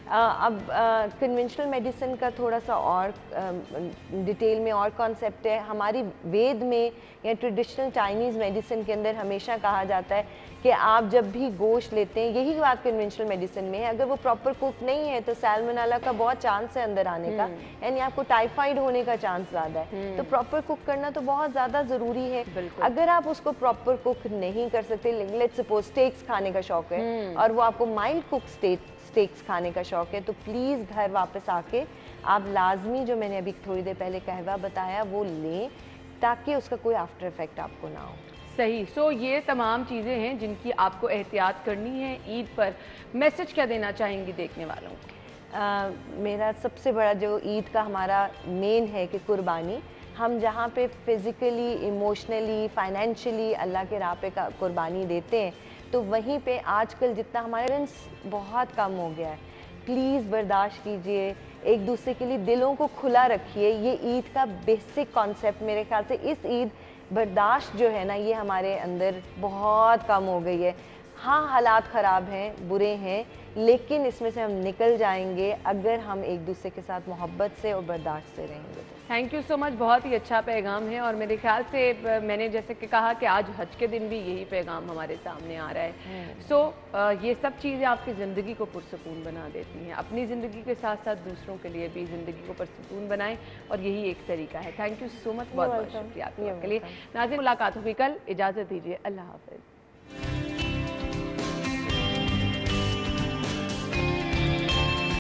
अब कन्वेंशनल मेडिसिन का थोड़ा सा और डिटेल में और कॉन्सेप्ट है। हमारी वेद में या ट्रेडिशनल चाइनीज़ मेडिसिन के अंदर हमेशा कहा जाता है कि आप जब भी गोश्त लेते हैं, यही बात कन्वेंशनल मेडिसिन में है, अगर वो प्रॉपर कुक नहीं है तो सैल्मोनेला का बहुत चांस है अंदर आने का, यानी आपको टाइफाइड होने का चांस ज़्यादा है। तो प्रॉपर कुक करना तो बहुत ज़्यादा ज़रूरी है। अगर आप उसको प्रॉपर कुक नहीं कर सकते, लेट्स सपोज स्टेक्स खाने का शौक है और वो आपको माइल्ड कुक स्टेक्स खाने का शौक है, तो प्लीज़ घर वापस आके आप लाजमी, जो मैंने अभी थोड़ी देर पहले कहवा बताया, वो लें ताकि उसका कोई आफ्टर इफेक्ट आपको ना हो। सही। सो ये तमाम चीज़ें हैं जिनकी आपको एहतियात करनी है। ईद पर मैसेज क्या देना चाहेंगी देखने वालों को? मेरा सबसे बड़ा जो ईद का हमारा मेन है कि कुर्बानी, हम जहाँ पे फिज़िकली, इमोशनली, फाइनेंशियली अल्लाह के राह पे का कुर्बानी देते हैं, तो वहीं पे आजकल जितना हमारे पेरेंट्स बहुत कम हो गया है। प्लीज़ बर्दाश्त कीजिए, एक दूसरे के लिए दिलों को खुला रखिए। ये ईद का बेसिक कॉन्सेप्ट मेरे ख्याल से इस ईद बर्दाश्त जो है ना, ये हमारे अंदर बहुत कम हो गई है। हाँ, हालात ख़राब हैं, बुरे हैं, लेकिन इसमें से हम निकल जाएंगे अगर हम एक दूसरे के साथ मोहब्बत से और बर्दाश्त से रहेंगे। थैंक यू सो मच, बहुत ही अच्छा पैगाम है, और मेरे ख्याल से मैंने जैसे कि कहा कि आज हज के दिन भी यही पैगाम हमारे सामने आ रहा है। सो ये सब चीज़ें आपकी ज़िंदगी को पुरसकून बना देती हैं। अपनी ज़िंदगी के साथ साथ दूसरों के लिए भी ज़िंदगी को पुरसकून बनाएं, और यही एक तरीका है। थैंक यू सो मच, बहुत बहुत शुक्रिया आपके लिए। नाज़रीन, मुलाकात होगी कल, इजाज़त दीजिए, अल्लाह हाफ़िज़।